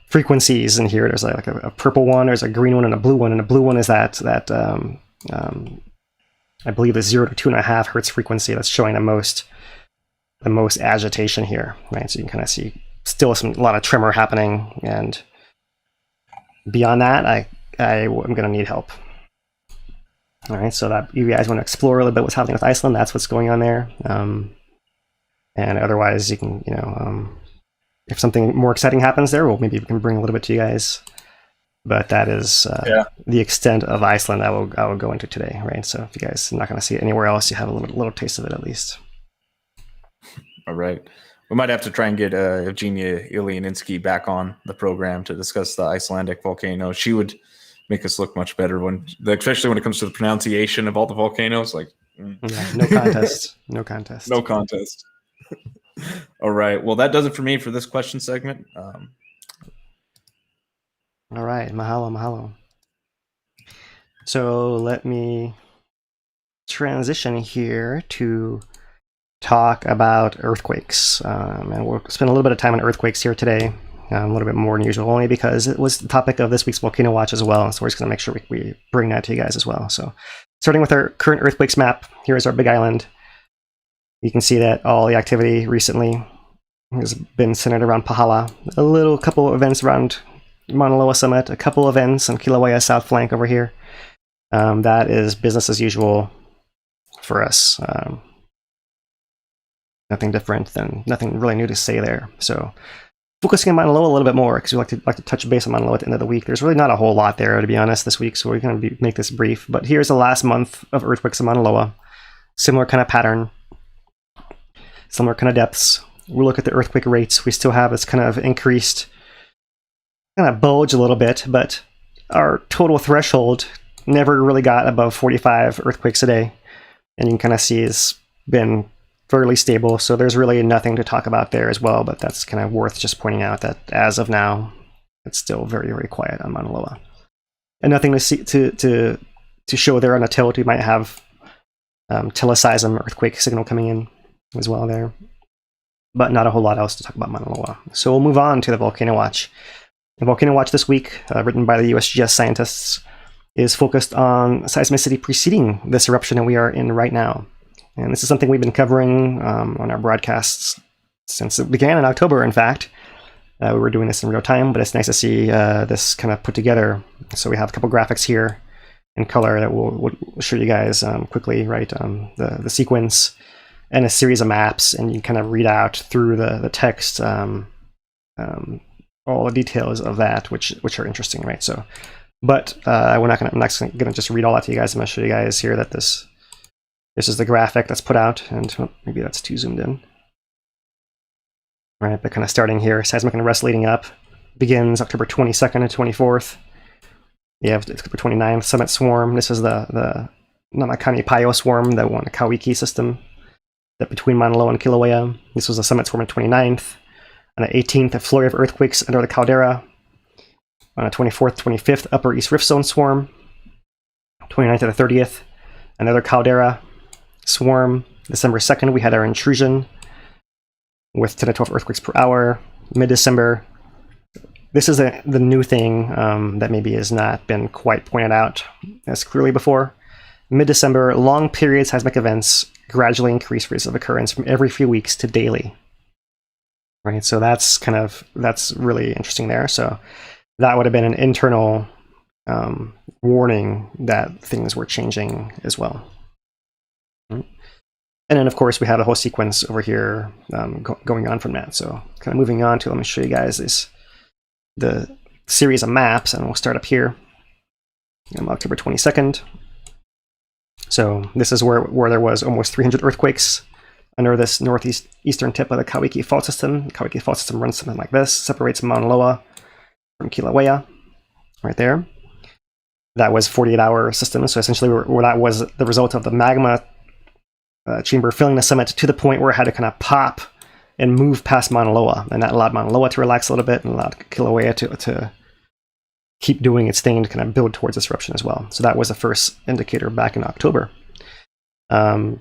frequencies in here. There's like a purple one, there's a green one, and a blue one. And the blue one is that I believe the 0 to 2.5 hertz frequency that's showing the most agitation here, right? So you can kind of see still a lot of tremor happening, and beyond that, I'm going to need help. All right, so that you guys want to explore a little bit what's happening with Iceland, that's what's going on there. And otherwise, you can, if something more exciting happens there, well, maybe we can bring a little bit to you guys. But that is the extent of Iceland I will go into today, right? So if you guys are not going to see it anywhere else, you have a little taste of it at least. All right. We might have to try and get Evgenia Ilianinski back on the program to discuss the Icelandic volcano. She would make us look much better, especially when it comes to the pronunciation of all the volcanoes. Yeah, no contest. No contest. No contest. All right. Well, that does it for me for this question segment. All right. Mahalo. So let me transition here to talk about earthquakes. And we'll spend a little bit of time on earthquakes here today, a little bit more than usual, only because it was the topic of this week's Volcano Watch as well. So we're just going to make sure we bring that to you guys as well. So starting with our current earthquakes map, here's our big island. You can see that all the activity recently has been centered around Pahala. A couple of events around Maunaloa Summit, a couple events on Kīlauea South Flank over here. That is business as usual for us. Nothing different, nothing really new to say there. So focusing on Maunaloa a little bit more, because we like to touch base on Maunaloa at the end of the week. There's really not a whole lot there, to be honest, this week, so we're going to make this brief. But here's the last month of earthquakes in Maunaloa. Similar kind of pattern, similar kind of depths. We look at the earthquake rates. We still have this kind of increased, kind of bulge a little bit, but our total threshold never really got above 45 earthquakes a day. And you can kind of see it's been fairly stable, so there's really nothing to talk about there as well, but that's kind of worth just pointing out that as of now, it's still very, very quiet on Maunaloa. And nothing to see to show there on the tilt. We might have teleseism earthquake signal coming in as well there, but not a whole lot else to talk about Maunaloa. So we'll move on to the Volcano Watch. The Volcano Watch this week, written by the USGS scientists, is focused on seismicity preceding this eruption that we are in right now. And this is something we've been covering on our broadcasts since it began in October, in fact. We were doing this in real time, but it's nice to see this kind of put together. So we have a couple graphics here in color that we'll show you guys quickly, right? The sequence and a series of maps, and you kind of read out through the text all the details of that, which are interesting, right? So, but I'm not gonna just read all that to you guys. I'm gonna show you guys here that this is the graphic that's put out, and maybe that's too zoomed in. Right, but kind of starting here, seismic and arrest leading up begins October 22nd and 24th. You have October 29th, Summit Swarm. This is the Namakani Paio Swarm, the one, the Kawiki system, that between Maunaloa and Kīlauea. This was a Summit Swarm on the 29th. On the 18th, a flurry of earthquakes under the caldera. On the 24th, 25th, Upper East Rift Zone Swarm. 29th to the 30th, another caldera swarm. December 2nd, we had our intrusion with 10 to 12 earthquakes per hour. Mid-December, this is the new thing that maybe has not been quite pointed out as clearly before. Mid-December, long period seismic events gradually increase rates of occurrence from every few weeks to daily. Right, so that's really interesting there. So that would have been an internal warning that things were changing as well. And then, of course, we have a whole sequence over here going on from that. So kind of moving on to, let me show you guys the series of maps, and we'll start up here on October 22nd. So this is where there was almost 300 earthquakes under this northeastern tip of the Kawiki Fault System. The Kawiki Fault System runs something like this, separates Maunaloa from Kīlauea, right there. That was 48-hour system, so essentially where that was the result of the magma chamber filling the summit to the point where it had to kind of pop and move past Maunaloa, and that allowed Maunaloa to relax a little bit and allowed Kīlauea to keep doing its thing to kind of build towards this eruption as well. So that was the first indicator back in October. Over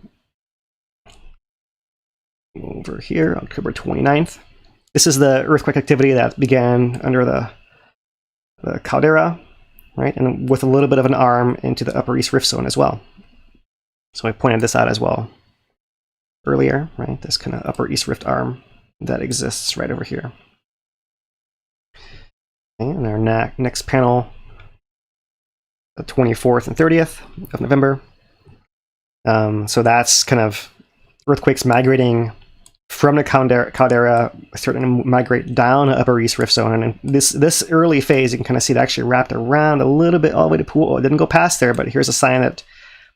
here, October 29th. This is the earthquake activity that began under the caldera, right, and with a little bit of an arm into the Upper East Rift Zone as well. So I pointed this out as well earlier, right? This kind of Upper East Rift arm that exists right over here. And our next panel, the 24th and 30th of November. So that's kind of earthquakes migrating from the caldera, starting to migrate down the Upper East Rift Zone. And this early phase, you can kind of see it actually wrapped around a little bit all the way to Puu Oo. It didn't go past there, but here's a sign that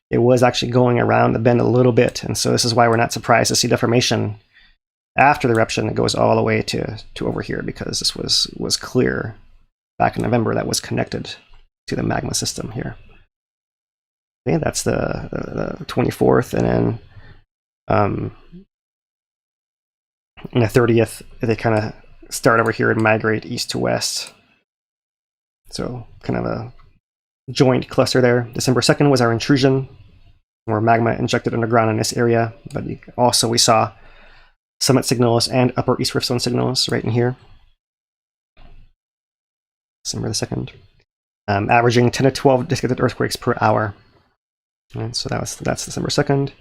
it was actually going around the bend a little bit. And so this is why we're not surprised to see deformation after the eruption that goes all the way to over here, because this was clear back in November that was connected to the magma system here. Okay, that's the 24th, and then on the 30th, they kind of start over here and migrate east to west. So kind of a joint cluster there. December 2nd was our intrusion, where magma injected underground in this area, but also we saw summit signals and Upper East Rift Zone signals right in here. December the 2nd. Averaging 10 to 12 disconnected earthquakes per hour. And so that's December 2nd.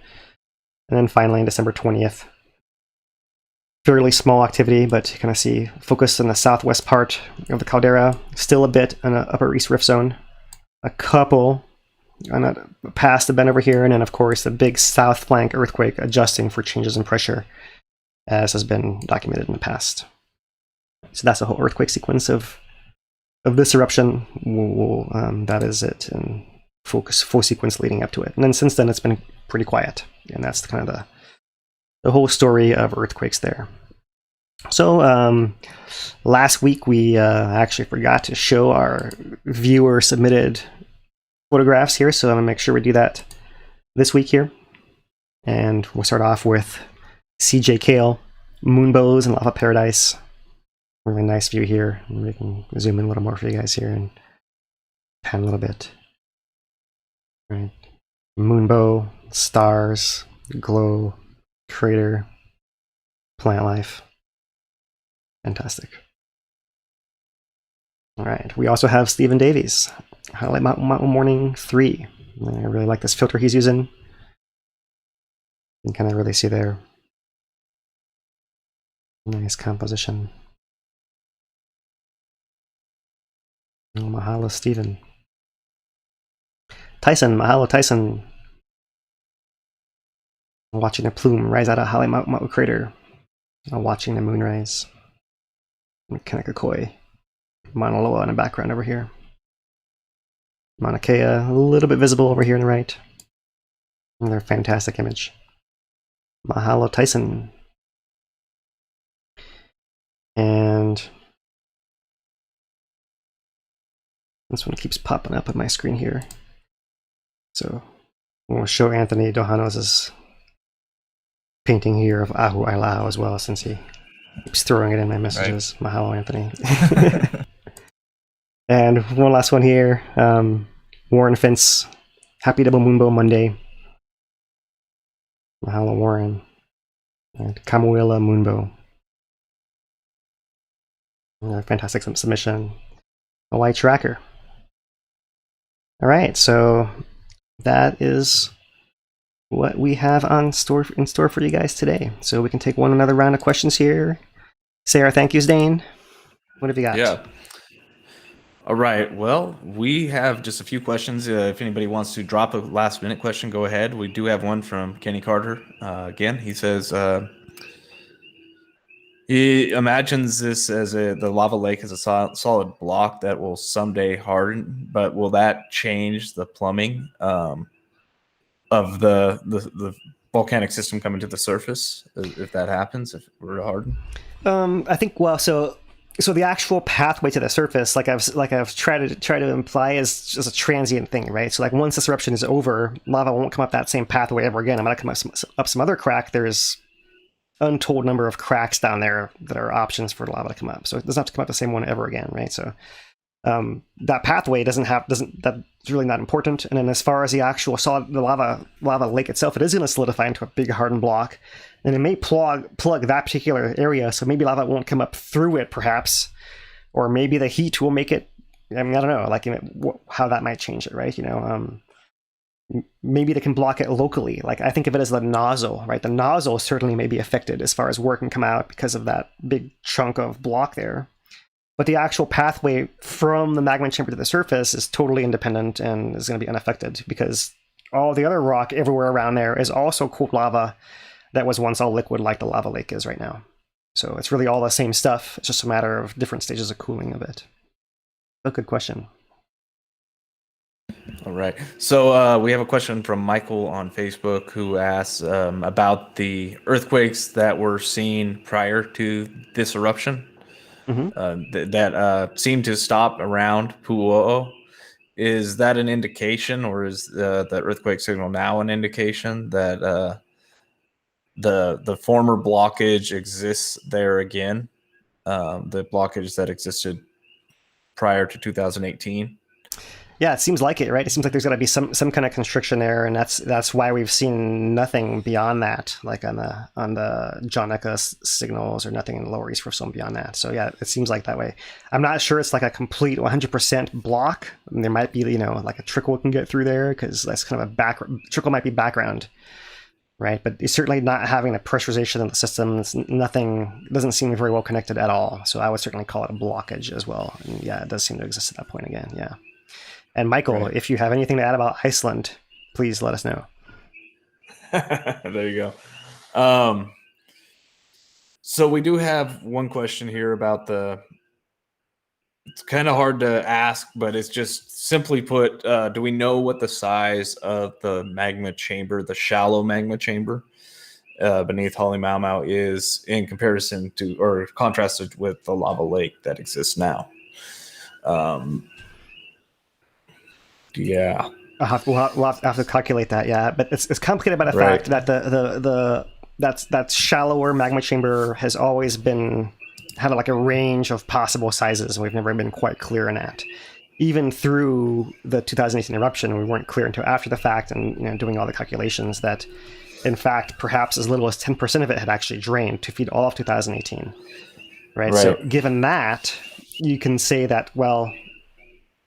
And then finally, December 20th, fairly small activity, but you kind of see focus in the southwest part of the caldera, still a bit in the Upper East Rift Zone. A couple past the bend over here, and then of course the big south flank earthquake adjusting for changes in pressure, as has been documented in the past. So that's the whole earthquake sequence of this eruption. That is it, and full sequence leading up to it. And then since then, it's been pretty quiet, and that's kind of the whole story of earthquakes there. So last week we actually forgot to show our viewer submitted photographs here, so I'm gonna make sure we do that this week here. And we'll start off with CJ Kale, Moonbows and Lava Paradise. Really nice view here. We can zoom in a little more for you guys here and pan a little bit. Right. Moonbow, stars, glow, crater, plant life. Fantastic. All right. We also have Stephen Davies, Halemaʻumaʻu Morning 3. I really like this filter he's using. You can kind of really see there. Nice composition. Oh, mahalo, Stephen. Tyson, mahalo, Tyson. Watching a plume rise out of Halemaʻumaʻu crater. Watching the moonrise. Kanakakoi. Maunaloa in the background over here. Mauna Kea, a little bit visible over here on the right. Another fantastic image. Mahalo, Tyson. And this one keeps popping up on my screen here. So we'll show Anthony Dohanos' painting here of Ahu Alau as well, since he keeps throwing it in my messages. Right. Mahalo, Anthony. And one last one here. Warren Fence. Happy Double Moonbow Monday. Mahalo, Warren. And Kamuela Moonbow. Fantastic submission. Hawaii Tracker. All right, so that is what we have in store for you guys today. So we can take another round of questions here. Say our thank yous, Dane. What have you got? Yeah. All right. Well, we have just a few questions. If anybody wants to drop a last minute question, go ahead. We do have one from Kenny Carter. Again, he says he imagines this as the lava lake as a solid block that will someday harden, but will that change the plumbing of the volcanic system coming to the surface if that happens, if it were to harden? I think, well, so the actual pathway to the surface, like I've tried to imply, is just a transient thing, right? So like once this eruption is over, lava won't come up that same pathway ever again. It might come up some other crack. There's untold number of cracks down there that are options for lava to come up. So it doesn't have to come up the same one ever again, right? So that pathway that's really not important. And then as far as the actual the lava lake itself, it is going to solidify into a big hardened block, and it may plug that particular area. So maybe lava won't come up through it, perhaps, or maybe the heat will make it. I mean, I don't know, like how that might change it, right? Maybe they can block it locally. Like I think of it as the nozzle, right? The nozzle certainly may be affected as far as where it can come out because of that big chunk of block there. But the actual pathway from the magma chamber to the surface is totally independent and is going to be unaffected, because all the other rock everywhere around there is also cooled lava that was once all liquid, like the lava lake is right now. So it's really all the same stuff. It's just a matter of different stages of cooling of it. A good question. All right. So we have a question from Michael on Facebook who asks about the earthquakes that were seen prior to this eruption. Mm-hmm. That seem to stop around Puu Oo. Is that an indication, or is the earthquake signal now an indication that the former blockage exists there again? The blockage that existed prior to 2018? Yeah, it seems like it, right? It seems like there's got to be some kind of constriction there, and that's why we've seen nothing beyond that, like on the Jonica signals, or nothing in the Lower East Rift Zone beyond that. So yeah, it seems like that way. I'm not sure it's like a complete 100% block. There might be, like a trickle can get through there, because that's kind of trickle might be background, right? But it's certainly not having the pressurization of the system. Nothing doesn't seem very well connected at all. So I would certainly call it a blockage as well. And yeah, it does seem to exist at that point again. Yeah. And Michael, Right. if you have anything to add about Iceland, please let us know. There you go. So we do have one question here about the. It's kind of hard to ask, but it's just simply put: do we know what the size of the magma chamber, the shallow magma chamber beneath Halemaʻumaʻu, is in comparison to or contrasted with the lava lake that exists now? Yeah. We'll have to calculate that, yeah. But it's complicated by the Right. fact that that shallower magma chamber has always been had like a range of possible sizes, and we've never been quite clear in that. Even through the 2018 eruption, we weren't clear until after the fact, and doing all the calculations that, in fact, perhaps as little as 10% of it had actually drained to feed all of 2018. Right. So, given that, you can say that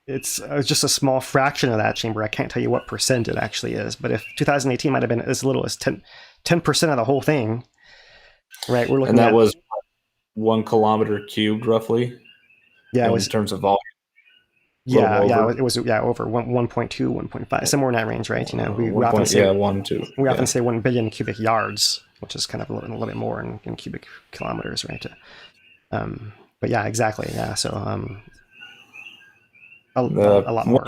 it's just a small fraction of that chamber. I can't tell you what percent it actually is, but if 2018 might have been as little as 10% of the whole thing, right? We're looking and that at was 1 kilometer cubed, roughly. Yeah, it in was terms of volume. Yeah, over. it was over 1.2, 1.5, somewhere in that range, right? We One often point, say 1, 2. we often say 1 billion cubic yards, which is kind of a little bit more in cubic kilometers, right? But yeah, exactly. Yeah, so a lot more.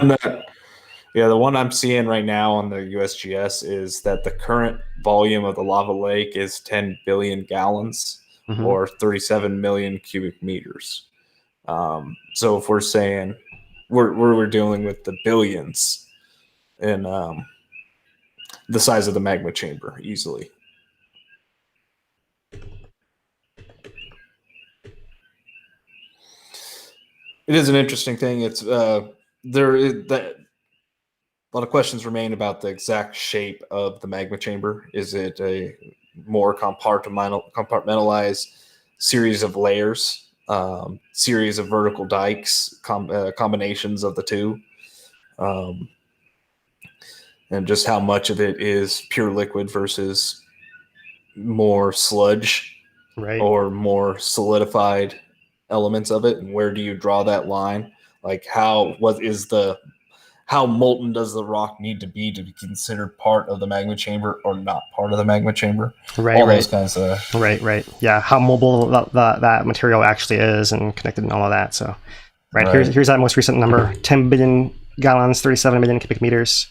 The one I'm seeing right now on the USGS is that the current volume of the lava lake is 10 billion gallons, or 37 million cubic meters. So if we're saying we're dealing with the billions in the size of the magma chamber easily. It is an interesting thing. It's there is that a lot of questions remain about the exact shape of the magma chamber. Is it a more compartmentalized series of layers, series of vertical dikes, combinations of the two, and just how much of it is pure liquid versus more sludge, right, or more solidified elements of it, and where do you draw that line? Like how molten does the rock need to be considered part of the magma chamber or not part of the magma chamber? right, all right. those kinds of right. Yeah, how mobile that material actually is and connected and all of that. So, right. Here's that most recent number: 10 billion gallons, 37 million cubic meters.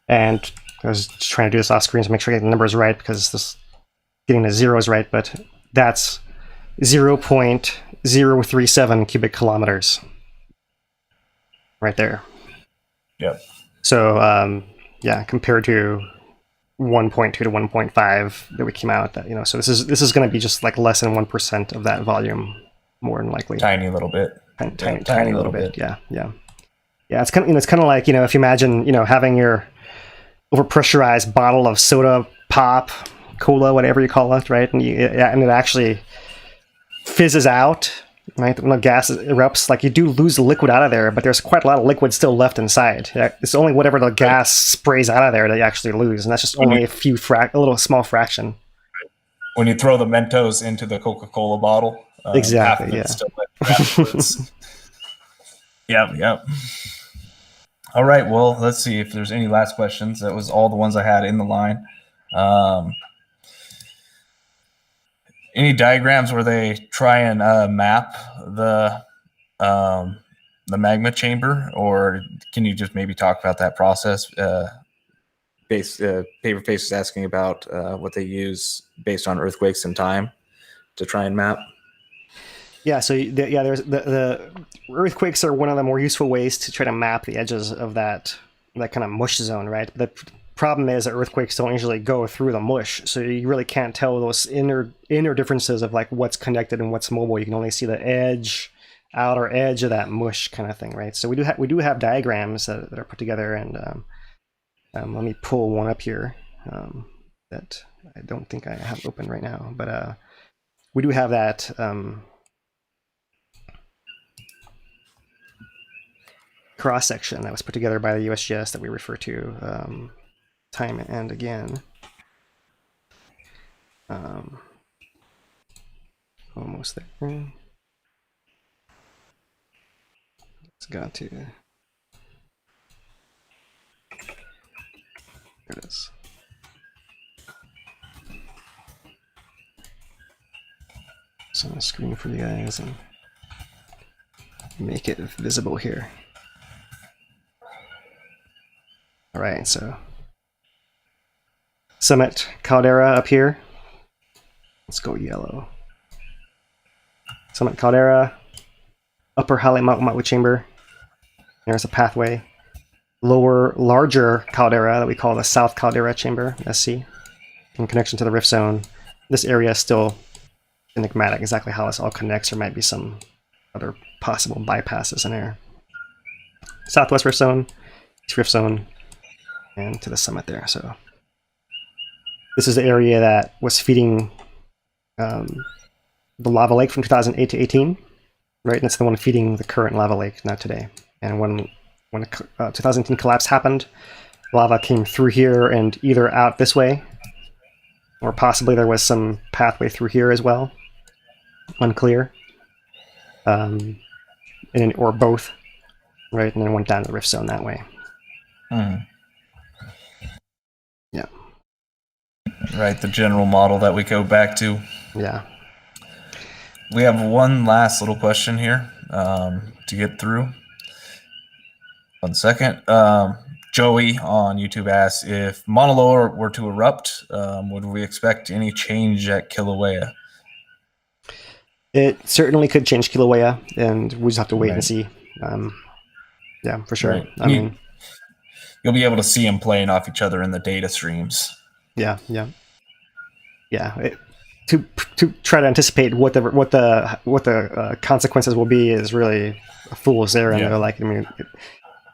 And I was just trying to do this off screen to make sure I get the numbers right, because this getting the zeros right, but that's 0.037 cubic kilometers right there. Yep. So compared to 1.2 to 1.5 that we came out that, so this is going to be just like less than 1% of that volume, more than likely. Tiny little bit. Tiny little bit. Yeah. It's kind of like, if you imagine, having your overpressurized bottle of soda pop, cola, whatever you call it, right? And it actually fizzes out, right? When the gas erupts, like, you do lose the liquid out of there, but there's quite a lot of liquid still left inside. It's only whatever the gas sprays out of there that you actually lose, and that's just only a little small fraction. When you throw the Mentos into the Coca-Cola bottle, exactly, half of it's still afterwards. Yep. All right, well, let's see if there's any last questions. That was all the ones I had in the line. Any diagrams where they try and map the magma chamber, or can you just maybe talk about that process? Paperface is asking about what they use based on earthquakes and time to try and map. Yeah, so there's the earthquakes are one of the more useful ways to try to map the edges of that kind of mush zone, right? The problem is that earthquakes don't usually go through the mush, so you really can't tell those inner differences of like what's connected and what's mobile. You can only see the outer edge of that mush kind of thing, right? So we do have diagrams that are put together, and let me pull one up here that I don't think I have open right now, but we do have that. Cross section that was put together by the USGS that we refer to time and again. Almost there. It's got to. There it is. So I'm going to screen for you guys and make it visible here. All right, so summit caldera up here. Let's go yellow. Summit caldera, upper Halemaʻumaʻu chamber. There's a pathway. Lower, larger caldera that we call the South Caldera Chamber, SC, in connection to the rift zone. This area is still enigmatic, exactly how this all connects. There might be some other possible bypasses in there. Southwest rift zone, East rift zone, and to the summit there. So this is the area that was feeding the lava lake from 2008 to 18, right? And it's the one feeding the current lava lake, not today. And when the 2018 collapse happened, lava came through here and either out this way, or possibly there was some pathway through here as well. Unclear. Or both, right? And then went down to the rift zone that way. Yeah. Right, the general model that we go back to. Yeah. We have one last little question here to get through. 1 second. Joey on YouTube asks, if Maunaloa were to erupt, would we expect any change at Kīlauea? It certainly could change Kīlauea, and we just have to wait and see. Yeah, for sure. Right. I mean, you'll be able to see them playing off each other in the data streams. Yeah. To try to anticipate what the consequences will be is really a fool's errand. Yeah. Like, I mean,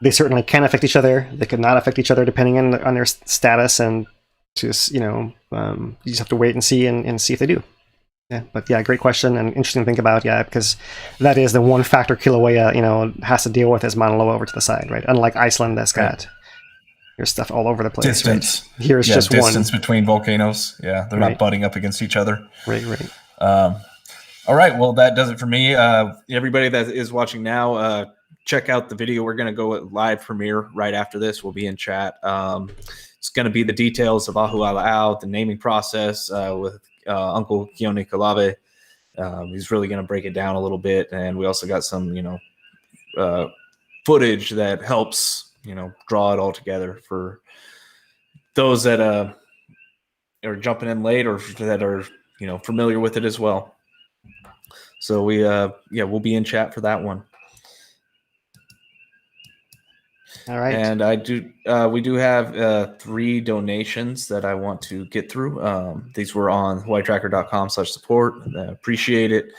they certainly can affect each other. They could not affect each other depending on their status, and just you just have to wait and see if they do. Yeah, but yeah, great question and interesting to think about. Yeah, because that is the one factor Kīlauea has to deal with is Maunaloa over to the side, right? Unlike Iceland, that's got there's stuff all over the place. Distance. Right? Here's just distance one between volcanoes. Yeah, they're not butting up against each other. Right. All right. Well, that does it for me. Everybody that is watching now, check out the video. We're going to go at live premiere right after this. We'll be in chat. It's going to be the details of Ahu Alau, the naming process with Uncle Keone Kalave. He's really going to break it down a little bit. And we also got some, footage that helps, draw it all together for those that are jumping in late or that are, familiar with it as well. So we'll be in chat for that one. All right. And we do have 3 donations that I want to get through. These were on hawaiitracker.com/support. Appreciate it.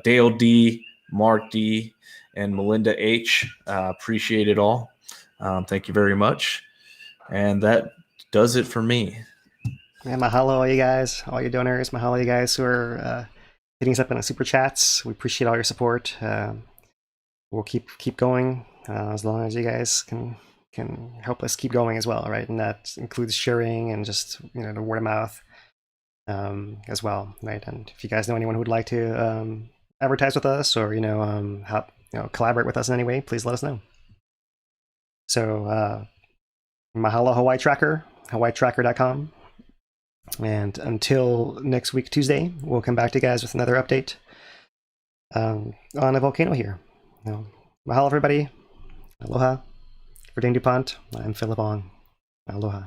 Dale D, Mark D, and Melinda H. Appreciate it all. Thank you very much. And that does it for me. And mahalo all you guys, all your donors. Mahalo you guys who are hitting us up in the super chats. We appreciate all your support. We'll keep going as long as you guys can help us keep going as well, right? And that includes sharing and just the word of mouth as well, right? And if you guys know anyone who would like to advertise with us or help collaborate with us in any way, please let us know. So mahalo Hawaii Tracker, hawaiitracker.com. And until next week, Tuesday, we'll come back to you guys with another update on a volcano here. Mahalo, everybody. Aloha. For Dane DuPont, I'm Philip Ong. Aloha.